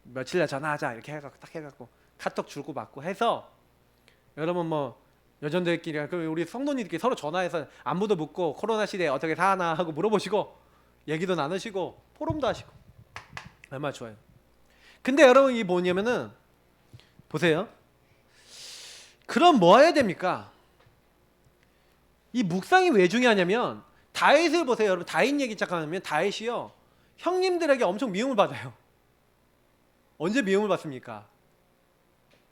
며칠 날 전화하자 이렇게 해갖고 딱 해갖고 카톡 주고 받고 해서, 여러분 뭐 여전들끼리, 우리 성도님들끼리 서로 전화해서 안부도 묻고 코로나 시대에 어떻게 사나 하고 물어보시고 얘기도 나누시고 포럼도 하시고, 얼마나 좋아요. 근데 여러분 이 뭐냐면은, 보세요. 그럼 뭐 해야 됩니까? 이 묵상이 왜 중요하냐면, 다윗을 보세요. 여러분 다윗 얘기 잠깐하면, 다윗이요 형님들에게 엄청 미움을 받아요. 언제 미움을 받습니까?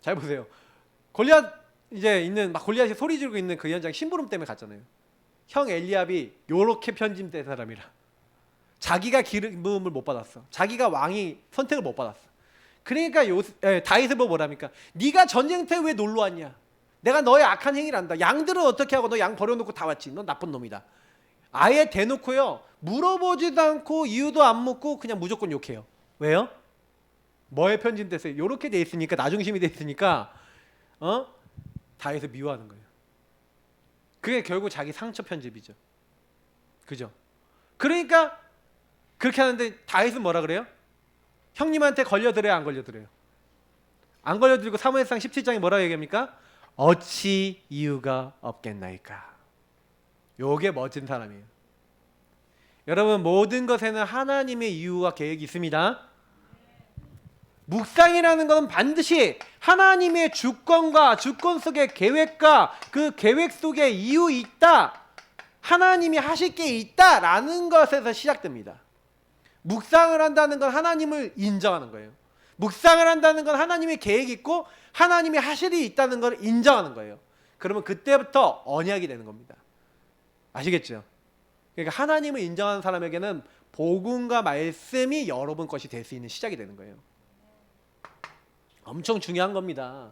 잘 보세요. 골리앗 이제 있는, 막 골리앗이 소리 지르고 있는 그 현장 심부름 때문에 갔잖아요. 형 엘리압이 요렇게 편집된 사람이라 자기가 기름을 못 받았어. 자기가 왕이 선택을 못 받았어. 그러니까 다윗을 보고 뭐랍니까? 네가 전쟁터에 왜 놀러 왔냐? 내가 너의 악한 행위를 안다. 양들은 어떻게 하고, 너 양 버려놓고 다 왔지. 너 나쁜 놈이다. 아예 대놓고요, 물어보지도 않고 이유도 안 묻고 그냥 무조건 욕해요. 왜요? 뭐에 편집됐어요? 요렇게 돼 있으니까, 나중심이 돼 있으니까 다윗을 미워하는 거예요. 그게 결국 자기 상처 편집이죠. 그죠? 그러니까 그렇게 하는데 다윗은 뭐라 그래요? 형님한테 걸려들어요, 안 걸려들어요? 안 걸려들고 사무엘상 17장에 뭐라고 얘기합니까? 어찌 이유가 없겠나이까. 요게 멋진 사람이에요. 여러분 모든 것에는 하나님의 이유와 계획이 있습니다. 묵상이라는 것은 반드시 하나님의 주권과 주권 속의 계획과 그 계획 속에 이유 있다, 하나님이 하실 게 있다라는 것에서 시작됩니다. 묵상을 한다는 건 하나님을 인정하는 거예요. 묵상을 한다는 건 하나님의 계획이 있고 하나님이 하실 일이 있다는 걸 인정하는 거예요. 그러면 그때부터 언약이 되는 겁니다. 아시겠죠? 그러니까 하나님을 인정하는 사람에게는 복음과 말씀이 여러분 것이 될 수 있는 시작이 되는 거예요. 엄청 중요한 겁니다.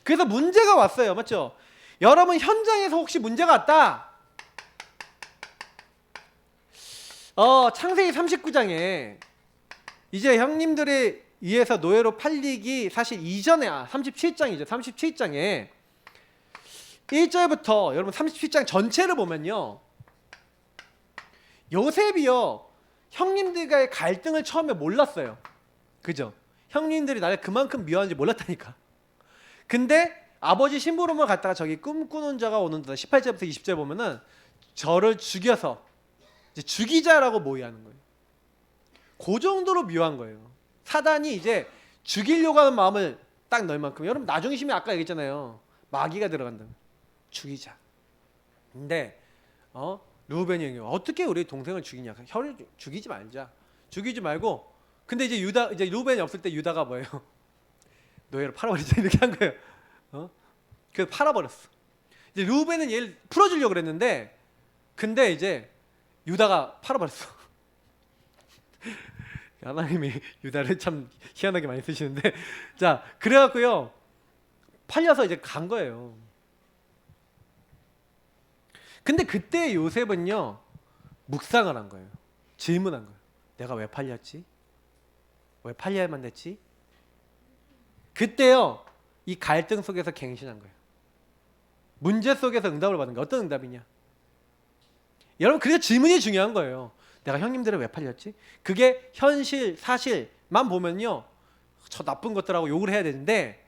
그래서 문제가 왔어요. 맞죠? 여러분 현장에서 혹시 문제가 왔다, 창세기 39장에 이제 형님들에 의해서 노예로 팔리기 사실 이전에 37장이죠. 37장에 1절부터 여러분 37장 전체를 보면요, 요셉이요 형님들과의 갈등을 처음에 몰랐어요. 그죠? 형님들이 나를 그만큼 미워하는지 몰랐다니까. 근데 아버지 심부름을 갔다가 저기 꿈꾸는 자가 오는다 18절부터 20절 보면은 저를 죽여서 이제 죽이자라고 모의하는 거예요. 그 정도로 미워한 거예요. 사단이 이제 죽이려고 하는 마음을 딱 넣을 만큼. 여러분 나중심에 아까 얘기했잖아요. 마귀가 들어간다. 죽이자. 근데 르우벤이 얘기해요. 어떻게 우리 동생을 죽이냐? 혀를 죽이지 말자. 죽이지 말고. 근데 이제 르우벤이 없을 때 유다가 뭐예요? 노예로 팔아버리자 이렇게 한 거예요. 그래서 팔아버렸어. 이제 르우벤은 얘를 풀어주려고 그랬는데 근데 이제 유다가 팔아버렸어. 하나님이 유다를 참 희한하게 많이 쓰시는데 자 그래갖고요 팔려서 이제 간 거예요. 근데 그때 요셉은요 묵상을 한 거예요. 질문한 거예요. 내가 왜 팔렸지? 왜 팔려야만 됐지? 그때요 이 갈등 속에서 갱신한 거예요. 문제 속에서 응답을 받은 거예요. 어떤 응답이냐? 여러분 그래서 질문이 중요한 거예요. 내가 형님들을 왜 팔렸지? 그게 현실 사실만 보면요 저 나쁜 것들하고 욕을 해야 되는데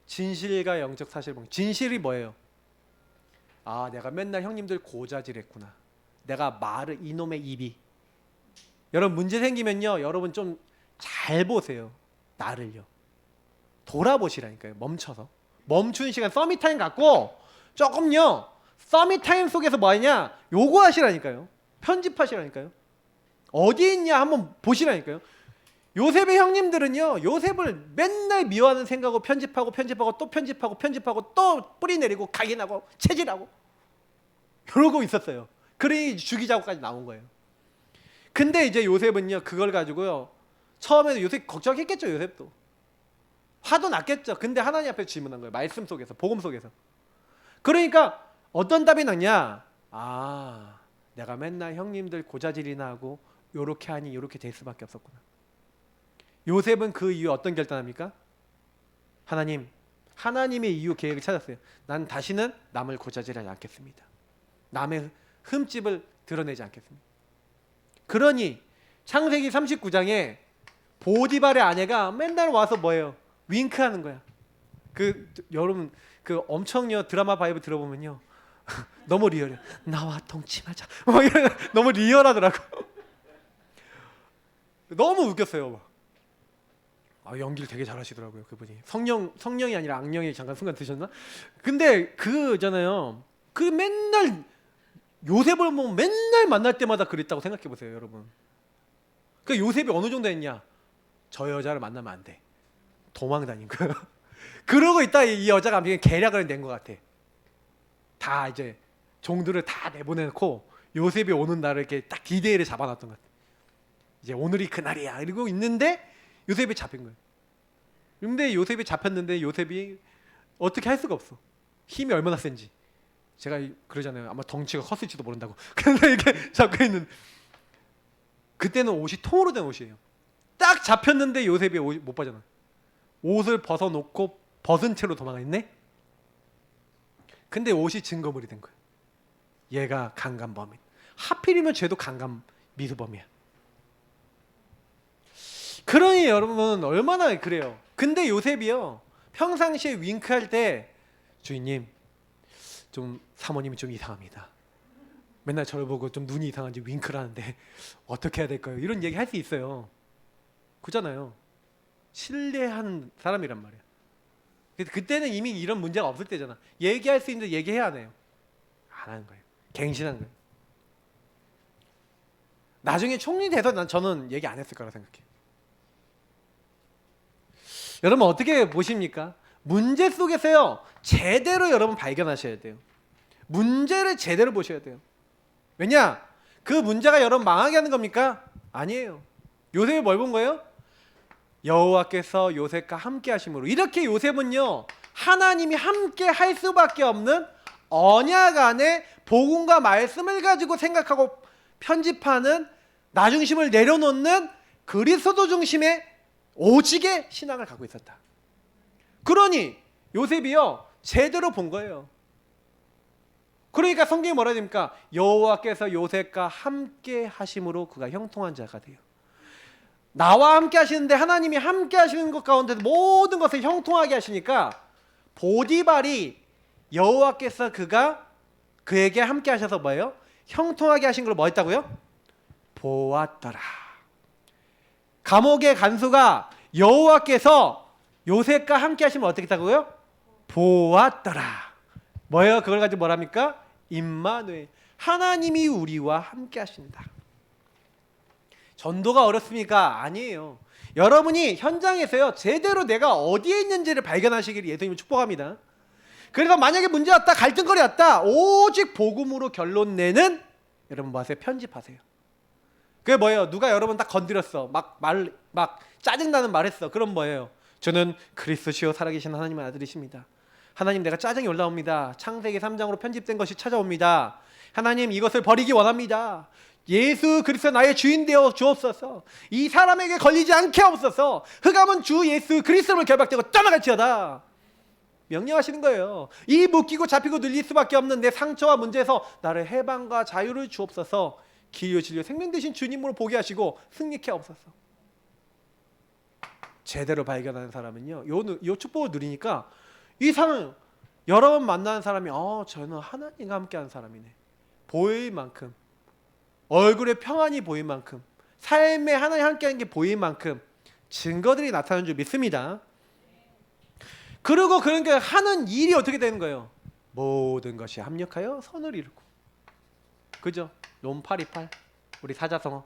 진실과 영적 사실 보면 진실이 뭐예요? 아 내가 맨날 형님들 고자질했구나. 내가 말을 이놈의 입이. 여러분 문제 생기면요 여러분 좀 잘 보세요. 나를요 돌아보시라니까요. 멈춰서 멈춘 시간 서밋타임 갖고 조금요 서밋타임 속에서 뭐 하냐 요거 하시라니까요. 편집하시라니까요. 어디 있냐 한번 보시라니까요. 요셉의 형님들은요 요셉을 맨날 미워하는 생각으로 편집하고 또 편집하고 또 뿌리 내리고 각인하고 체질하고 이러고 있었어요. 그러니 죽이자고까지 나온 거예요. 근데 이제 요셉은요 그걸 가지고요 처음에는 요셉 걱정했겠죠. 요셉도 화도 났겠죠. 근데 하나님 앞에 질문한 거예요. 말씀 속에서 복음 속에서. 그러니까 어떤 답이 났냐? 아 내가 맨날 형님들 고자질이나 하고 요렇게 하니 요렇게 될 수밖에 없었구나. 요셉은 그 이후에 어떤 결단합니까? 하나님의 이유 계획을 찾았어요. 난 다시는 남을 고자질하지 않겠습니다. 남의 흠집을 드러내지 않겠습니다. 그러니 창세기 39장에 보디발의 아내가 맨날 와서 뭐예요? 윙크하는 거야. 여러분 그 엄청요 드라마 바이브 들어보면요 너무 리얼해. 나와 동침하자. 너무 리얼하더라고. 너무 웃겼어요. 연기를 되게 잘하시더라고요 그분이. 성령이 아니라 악령이 잠깐 순간 드셨나? 근데 그잖아요. 그 맨날 요셉을 뭐 맨날 만날 때마다 그랬다고 생각해 보세요, 여러분. 그 요셉이 어느 정도 했냐? 저 여자를 만나면 안 돼. 도망 다닌 거예요. 그러고 있다 이 여자가 계략을 낸 것 같아. 다 이제 종들을 다 내보내놓고 요셉이 오는 날을 이렇게 딱 디데이를 잡아놨던 것 같아. 이제 오늘이 그날이야. 이러고 있는데 요셉이 잡힌 거예요. 근데 요셉이 잡혔는데 요셉이 어떻게 할 수가 없어. 힘이 얼마나 센지. 제가 그러잖아요. 아마 덩치가 컸을지도 모른다고. 근데 이렇게 잡고 있는. 그때는 옷이 통으로 된 옷이에요. 딱 잡혔는데 요셉이 옷 못 빠져나. 옷을 벗어놓고 벗은 채로 도망했네. 근데 옷이 증거물이 된 거예요. 얘가 강간범인. 하필이면 쟤도 강간 미수범이야. 그러니 여러분 얼마나 그래요. 근데 요셉이요 평상시에 윙크할 때 주인님 좀 사모님이 좀 이상합니다. 맨날 저를 보고 좀 눈이 이상한지 윙크를 하는데 어떻게 해야 될까요? 이런 얘기 할 수 있어요. 그잖아요. 신뢰하는 사람이란 말이야. 그때는 이미 이런 문제가 없을 때잖아. 얘기할 수 있는데 얘기해야 하네요. 안 하는 거예요. 갱신한 거예요. 나중에 총리 돼서 저는 얘기 안 했을 거라 생각해요. 여러분 어떻게 보십니까? 문제 속에서요 제대로 여러분 발견하셔야 돼요. 문제를 제대로 보셔야 돼요. 왜냐? 그 문제가 여러분 망하게 하는 겁니까? 아니에요. 요셉이 뭘 본 거예요? 여호와께서 요셉과 함께 하심으로. 이렇게 요셉은요 하나님이 함께 할 수밖에 없는 언약 안에 복음과 말씀을 가지고 생각하고 편집하는 나 중심을 내려놓는 그리스도 중심의 오직의 신앙을 갖고 있었다. 그러니 요셉이요 제대로 본 거예요. 그러니까 성경이 뭐라 됩니까? 여호와께서 요셉과 함께 하심으로 그가 형통한 자가 돼요. 나와 함께 하시는데 하나님이 함께 하시는 것 가운데서 모든 것을 형통하게 하시니까 보디발이 여호와께서 그에게 함께 하셔서 뭐예요? 형통하게 하신 걸 뭐 했다고요? 보았더라. 감옥의 간수가 여호와께서 요셉과 함께 하시면 어떻게 했다고요? 보았더라. 뭐예요? 그걸 가지고 뭐랍니까? 임마누엘. 하나님이 우리와 함께 하신다. 전도가 어렵습니까? 아니에요. 여러분이 현장에서요 제대로 내가 어디에 있는지를 발견하시기를 예수님을 축복합니다. 그래서 만약에 문제 왔다, 갈등거리 왔다, 오직 복음으로 결론 내는, 여러분 뭐 하세요? 편집하세요. 그게 뭐예요? 누가 여러분 딱 건드렸어, 막 짜증나는 말했어. 그럼 뭐예요? 저는 그리스도시요 살아계신 하나님의 아들이십니다. 하나님, 내가 짜증이 올라옵니다. 창세기 3장으로 편집된 것이 찾아옵니다. 하나님, 이것을 버리기 원합니다. 예수 그리스도 나의 주인 되어 주옵소서. 이 사람에게 걸리지 않게 하옵소서. 흑암은 주 예수 그리스도를 결박되고 떠나갈지어다. 명령하시는 거예요. 이 묶이고 잡히고 눌릴 수밖에 없는 내 상처와 문제에서 나를 해방과 자유를 주옵소서. 기유 진료 생명 되신 주님으로 보게 하시고 승리케 하옵소서. 제대로 발견하는 사람은요, 요 축복을 누리니까 이 사람, 여러 번 만나는 사람이 저는 하나님과 함께하는 사람이네, 보일 만큼, 얼굴에 평안이 보일 만큼, 삶에 하나님 함께하는 게 보일 만큼 증거들이 나타나는 줄 믿습니다. 그리고 그러니까 하는 일이 어떻게 되는 거예요? 모든 것이 합력하여 선을 이루고. 그죠? 롬 828 우리 사자성어.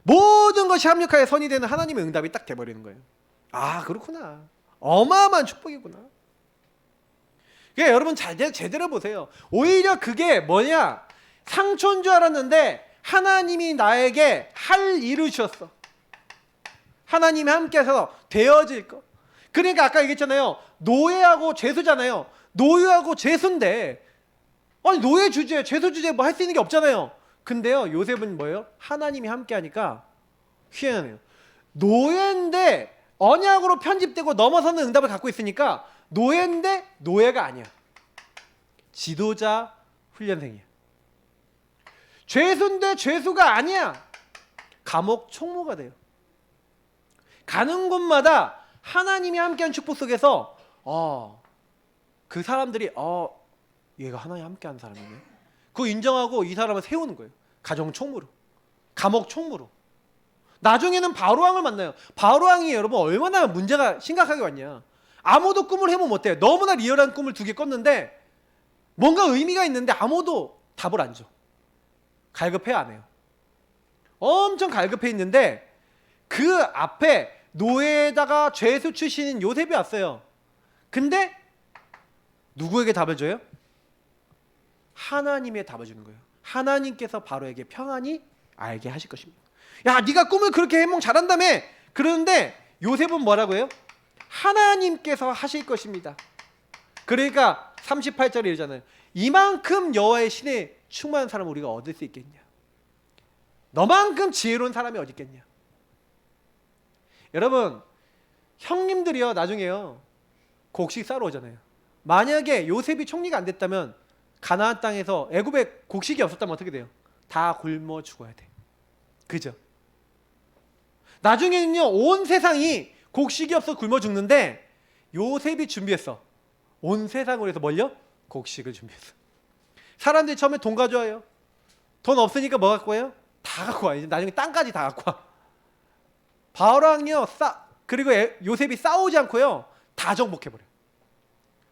모든 것이 합력하여 선이 되는 하나님의 응답이 딱 돼버리는 거예요. 아, 그렇구나. 어마어마한 축복이구나. 그러니까 여러분 제대로 보세요. 오히려 그게 뭐냐, 상처인 줄 알았는데 하나님이 나에게 할 일을 주셨어. 하나님이 함께해서 되어질 것. 그러니까 아까 얘기했잖아요. 노예하고 죄수잖아요. 노예하고 죄수인데, 아니 노예 주제, 죄수 주제 뭐 할 수 있는 게 없잖아요. 근데요, 요셉은 뭐예요? 하나님이 함께하니까 희한해요. 노예인데 언약으로 편집되고 넘어서는 응답을 갖고 있으니까 노예인데 노예가 아니야. 지도자 훈련생이야. 죄수인데 죄수가 아니야. 감옥 총무가 돼요. 가는 곳마다 하나님이 함께한 축복 속에서 그 사람들이 얘가 하나님 함께한 사람이네, 그거 인정하고 이 사람을 세우는 거예요. 가정 총무로, 감옥 총무로. 나중에는 바로왕을 만나요. 바로왕이 여러분 얼마나 문제가 심각하게 왔냐. 아무도 꿈을 해보면 어때요? 너무나 리얼한 꿈을 2개 꿨는데 뭔가 의미가 있는데 아무도 답을 안 줘. 갈급해 안 해요. 엄청 갈급해 있는데 그 앞에 노예에다가 죄수 출신인 요셉이 왔어요. 근데 누구에게 답을 줘요? 하나님의 답을 주는 거예요. 하나님께서 바로에게 평안히 알게 하실 것입니다. 야, 네가 꿈을 그렇게 해몽 잘한다며. 그러는데 요셉은 뭐라고 해요? 하나님께서 하실 것입니다. 그러니까 38절에 이러잖아요. 이만큼 여호와의 신에 충만한 사람을 우리가 얻을 수 있겠냐. 너만큼 지혜로운 사람이 어디 있겠냐. 여러분, 형님들이요 나중에요 곡식 싸러 오잖아요. 만약에 요셉이 총리가 안 됐다면, 가나안 땅에서 애굽에 곡식이 없었다면 어떻게 돼요? 다 굶어 죽어야 돼. 그죠? 나중에는요 온 세상이 곡식이 없어 굶어 죽는데 요셉이 준비했어. 온 세상으로 해서 뭘요? 곡식을 준비했어. 사람들이 처음에 돈 가져와요. 돈 없으니까 뭐 갖고 와요? 다 갖고 와요. 나중에 땅까지 다 갖고 와. 바로왕이요 그리고 요셉이 싸우지 않고요 다 정복해버려요.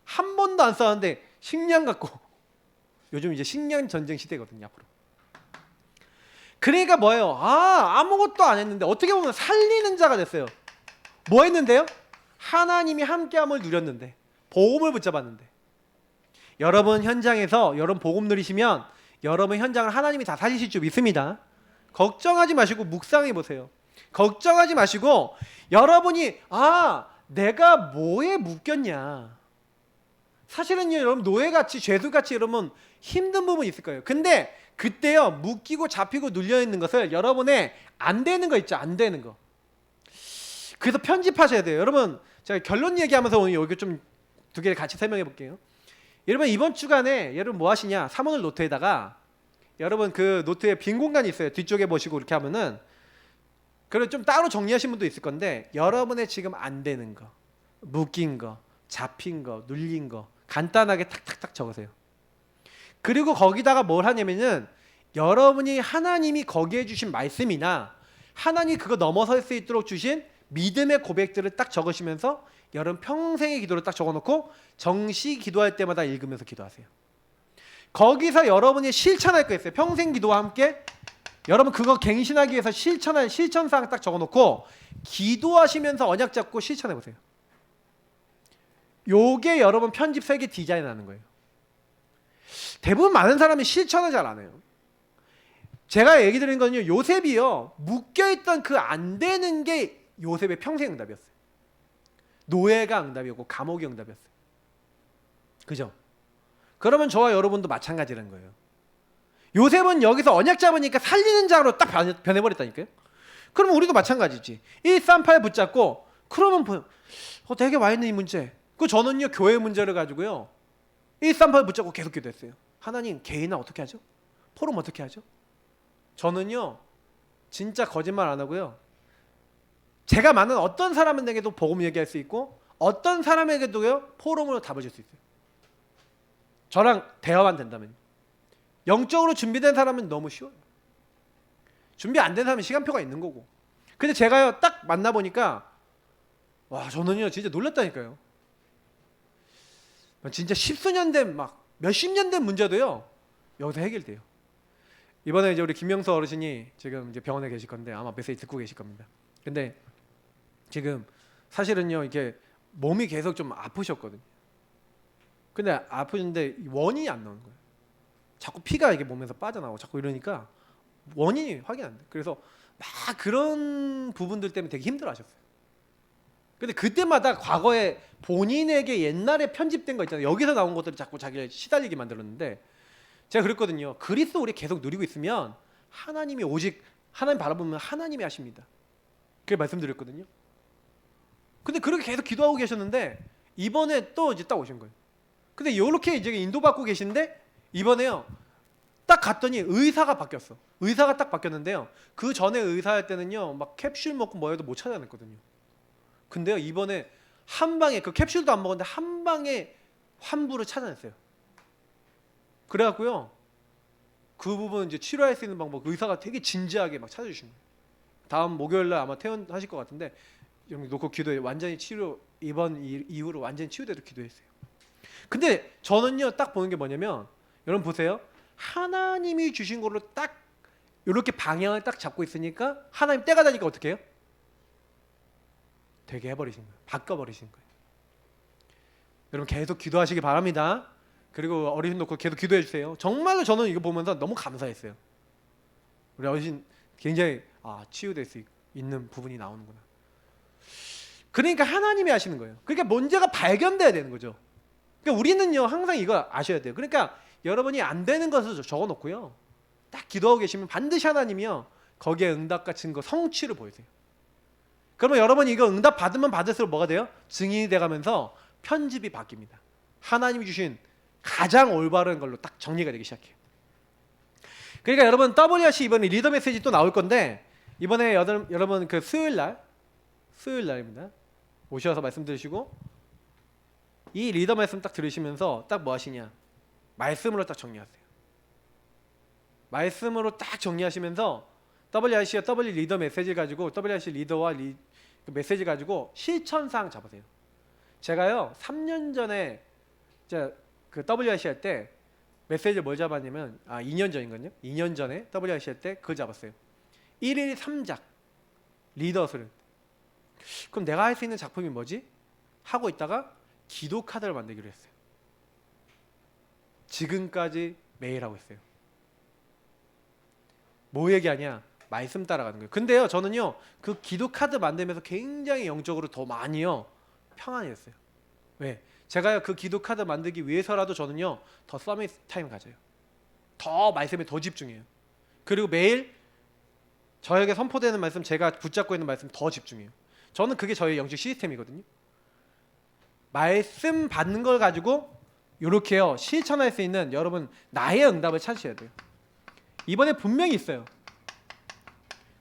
한 번도 안 싸웠는데 식량 갖고. 요즘 이제 식량 전쟁 시대거든요 앞으로. 그러니까 뭐예요? 아무것도 안 했는데 어떻게 보면 살리는 자가 됐어요. 뭐 했는데요? 하나님이 함께함을 누렸는데, 복음을 붙잡았는데. 여러분 현장에서 여러분 복음 누리시면 여러분 현장을 하나님이 다 살리실 줄 믿습니다. 걱정하지 마시고 묵상해 보세요. 걱정하지 마시고 여러분이 내가 뭐에 묶였냐. 사실은요 여러분 노예같이 죄수같이 여러분 힘든 부분이 있을 거예요. 근데 그때요 묶이고 잡히고 눌려있는 것을 여러분의 안 되는 거 있죠. 안 되는 거. 그래서 편집하셔야 돼요. 여러분 제가 결론 얘기하면서 오늘 여기 좀 2개를 같이 설명해 볼게요. 여러분 이번 주간에 여러분 뭐 하시냐. 사문을 노트에다가 여러분 그 노트에 빈 공간이 있어요. 뒤쪽에 보시고 이렇게 하면은 그걸 좀 따로 정리하신 분도 있을 건데, 여러분의 지금 안 되는 거, 묶인 거, 잡힌 거, 눌린 거 간단하게 탁탁탁 적으세요. 그리고 거기다가 뭘 하냐면은 여러분이 하나님이 거기에 주신 말씀이나 하나님이 그거 넘어설 수 있도록 주신 믿음의 고백들을 딱 적으시면서 여러분 평생의 기도를 딱 적어놓고 정시 기도할 때마다 읽으면서 기도하세요. 거기서 여러분이 실천할 거 있어요. 평생 기도와 함께 여러분 그거 갱신하기 위해서 실천할 실천사항 딱 적어놓고 기도하시면서 언약 잡고 실천해보세요. 요게 여러분 편집 설계 디자인하는 거예요. 대부분 많은 사람이 실천을 잘 안 해요. 제가 얘기 드린 거는요, 요셉이요 묶여있던 그 안 되는 게 요셉의 평생 응답이었어요. 노예가 응답이었고 감옥이 응답이었어요. 그죠? 그러면 저와 여러분도 마찬가지라는 거예요. 요셉은 여기서 언약 잡으니까 살리는 자로 딱 변해버렸다니까요. 그러면 우리도 마찬가지지. 138 붙잡고 그러면 되게 와 있는 이 문제. 저는요 교회 문제를 가지고요 138 붙잡고 계속 기도했어요. 하나님 개인은 어떻게 하죠? 포럼 어떻게 하죠? 저는요 진짜 거짓말 안 하고요, 제가 만난 어떤 사람에게도 복음 얘기할 수 있고 어떤 사람에게도요 포럼으로 답을 줄 수 있어요. 저랑 대화만 된다면. 영적으로 준비된 사람은 너무 쉬워요. 준비 안 된 사람은 시간표가 있는 거고. 근데 제가요 딱 만나보니까 와, 저는요 진짜 놀랐다니까요. 진짜 십수년 된 막 몇십 년 된 문제도요 여기서 해결돼요. 이번에 이제 우리 김명수 어르신이 지금 이제 병원에 계실 건데 아마 메시지 듣고 계실 겁니다. 근데 지금 사실은요 이게 몸이 계속 좀 아프셨거든요. 근데 아프신데 원인이 안 나오는 거예요. 자꾸 피가 이게 몸에서 빠져나오고 자꾸 이러니까 원인이 확인 안 돼. 그래서 막 그런 부분들 때문에 되게 힘들어하셨어요. 근데 그때마다 과거에 본인에게 옛날에 편집된 거 있잖아요. 여기서 나온 것들이 자꾸 자기를 시달리게 만들었는데, 제가 그랬거든요. 그리스도 우리 계속 누리고 있으면 하나님이 오직 하나님 바라보면 하나님이 하십니다. 그렇게 말씀드렸거든요. 근데 그렇게 계속 기도하고 계셨는데 이번에 또 이제 딱 오신 거예요. 근데 이렇게 이제 인도받고 계신데 이번에요 딱 갔더니 의사가 바뀌었어. 의사가 딱 바뀌었는데요, 그 전에 의사할 때는요 막 캡슐 먹고 뭐 해도 못 찾아냈거든요. 근데요 이번에 한 방에, 그 캡슐도 안 먹었는데 한 방에 환부를 찾아냈어요. 그래갖고요 그 부분 이제 치료할 수 있는 방법 의사가 되게 진지하게 막 찾아주신 거예요. 다음 목요일날 아마 퇴원하실 것 같은데 여기 놓고 기도해. 완전히 치료, 이번 이후로 완전히 치유되도록 기도했어요. 근데 저는요 딱 보는 게 뭐냐면, 여러분 보세요. 하나님이 주신 걸로 딱 이렇게 방향을 딱 잡고 있으니까 하나님 때가 되니까 어떻게 해요? 되게 해버리신 거예요. 바꿔버리신 거예요. 여러분 계속 기도하시기 바랍니다. 그리고 어르신 놓고 계속 기도해 주세요. 정말로 저는 이거 보면서 너무 감사했어요. 우리 어르신 굉장히 치유될 수 있는 부분이 나오는구나. 그러니까 하나님이 하시는 거예요. 그러니까 문제가 발견돼야 되는 거죠. 그러니까 우리는요 항상 이거 아셔야 돼요. 그러니까 여러분이 안 되는 것을 적어놓고요 딱 기도하고 계시면 반드시 하나님이요 거기에 응답과 증거, 성취를 보이세요. 그러면 여러분이 이거 응답 받으면 받을수록 뭐가 돼요? 증인이 돼가면서 편집이 바뀝니다. 하나님이 주신 가장 올바른 걸로 딱 정리가 되기 시작해요. 그러니까 여러분 WRC 이번에 리더 메시지 또 나올 건데, 이번에 여러분 그 수요일 날입니다. 오셔서 말씀 들으시고 이 리더 말씀 딱 들으시면서 딱 뭐 하시냐, 말씀으로 딱 정리하세요. 말씀으로 딱 정리하시면서 WRC와 W 리더 메시지 가지고, WRC 리더와 그 메시지 가지고 실천사항 잡으세요. 제가요 3년 전에 그 WRC 할 때 메시지를 뭘 잡았냐면 2년 전인가요? 2년 전에 WRC 할 때 그걸 잡았어요. 1일 3작 리더 수련. 그럼 내가 할 수 있는 작품이 뭐지? 하고 있다가 기도 카드를 만들기로 했어요. 지금까지 매일 하고 있어요. 뭐 얘기하냐? 말씀 따라가는 거예요. 근데요 저는요 그 기도 카드 만들면서 굉장히 영적으로 더 많이요 평안해졌어요. 왜? 제가요 그 기도 카드 만들기 위해서라도 저는요 더 서밋 타임 가져요. 더 말씀에 더 집중해요. 그리고 매일 저에게 선포되는 말씀, 제가 붙잡고 있는 말씀 더 집중해요. 저는 그게 저의 영적 시스템이거든요. 말씀 받는 걸 가지고 이렇게요 실천할 수 있는 여러분 나의 응답을 찾으셔야 돼요. 이번에 분명히 있어요.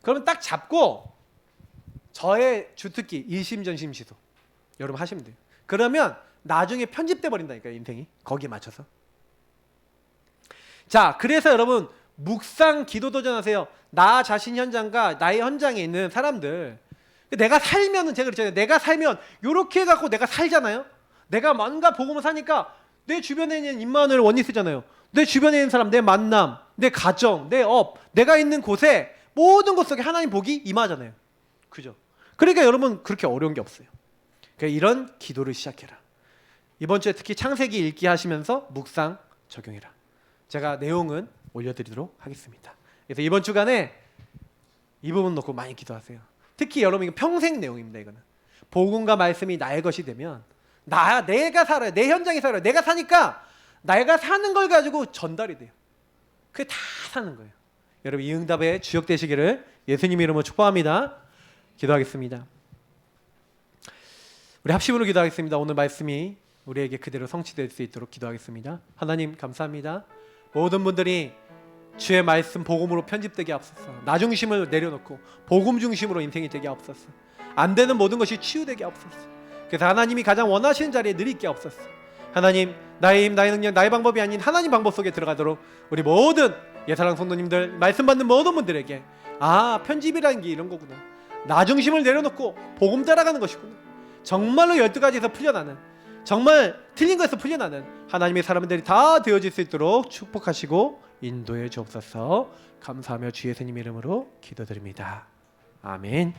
그러면 딱 잡고 저의 주특기 일심전심시도 여러분 하시면 돼요. 그러면 나중에 편집돼 버린다니까요, 인생이. 거기에 맞춰서. 자, 그래서 여러분 묵상 기도 도전하세요. 나 자신 현장과 나의 현장에 있는 사람들, 내가 살면은, 제가 그랬잖아요. 내가 살면 요렇게 해갖고 내가 살잖아요. 내가 뭔가 복음을 사니까 내 주변에 있는 임마누엘 원리 쓰잖아요. 내 주변에 있는 사람, 내 만남, 내 가정, 내 업, 내가 있는 곳에 모든 것 속에 하나님 복이 임하잖아요. 그죠? 그러니까 여러분 그렇게 어려운 게 없어요. 그러니까 이런 기도를 시작해라. 이번 주에 특히 창세기 읽기 하시면서 묵상 적용해라. 제가 내용은 올려드리도록 하겠습니다. 그래서 이번 주간에 이 부분 놓고 많이 기도하세요. 특히 여러분 이거 평생 내용입니다. 이거는 복음과 말씀이 나의 것이 되면 내가 살아요. 내 현장에 살아요. 내가 사니까 내가 사는 걸 가지고 전달이 돼요. 그게 다 사는 거예요. 여러분 이 응답에 주역되시기를 예수님 이름으로 축복합니다. 기도하겠습니다. 우리 합심으로 기도하겠습니다. 오늘 말씀이 우리에게 그대로 성취될 수 있도록 기도하겠습니다. 하나님 감사합니다. 모든 분들이 주의 말씀 복음으로 편집되게 앞서서 나 중심을 내려놓고 복음 중심으로 인생이 되게 앞서서 안 되는 모든 것이 치유되게 앞서서 그래서 하나님이 가장 원하시는 자리에 늘 있게 앞서서 하나님 나의 힘, 나의 능력, 나의 방법이 아닌 하나님 방법 속에 들어가도록 우리 모든 예사랑 성도님들 말씀 받는 모든 분들에게 편집이라는 게 이런 거구나. 나 중심을 내려놓고 복음 따라가는 것이구나. 정말로 12가지에서 풀려나는 정말 틀린 것에서 풀려나는 하나님의 사람들이 다 되어질 수 있도록 축복하시고 인도해 주옵소서. 감사하며 주 예수님 이름으로 기도드립니다. 아멘.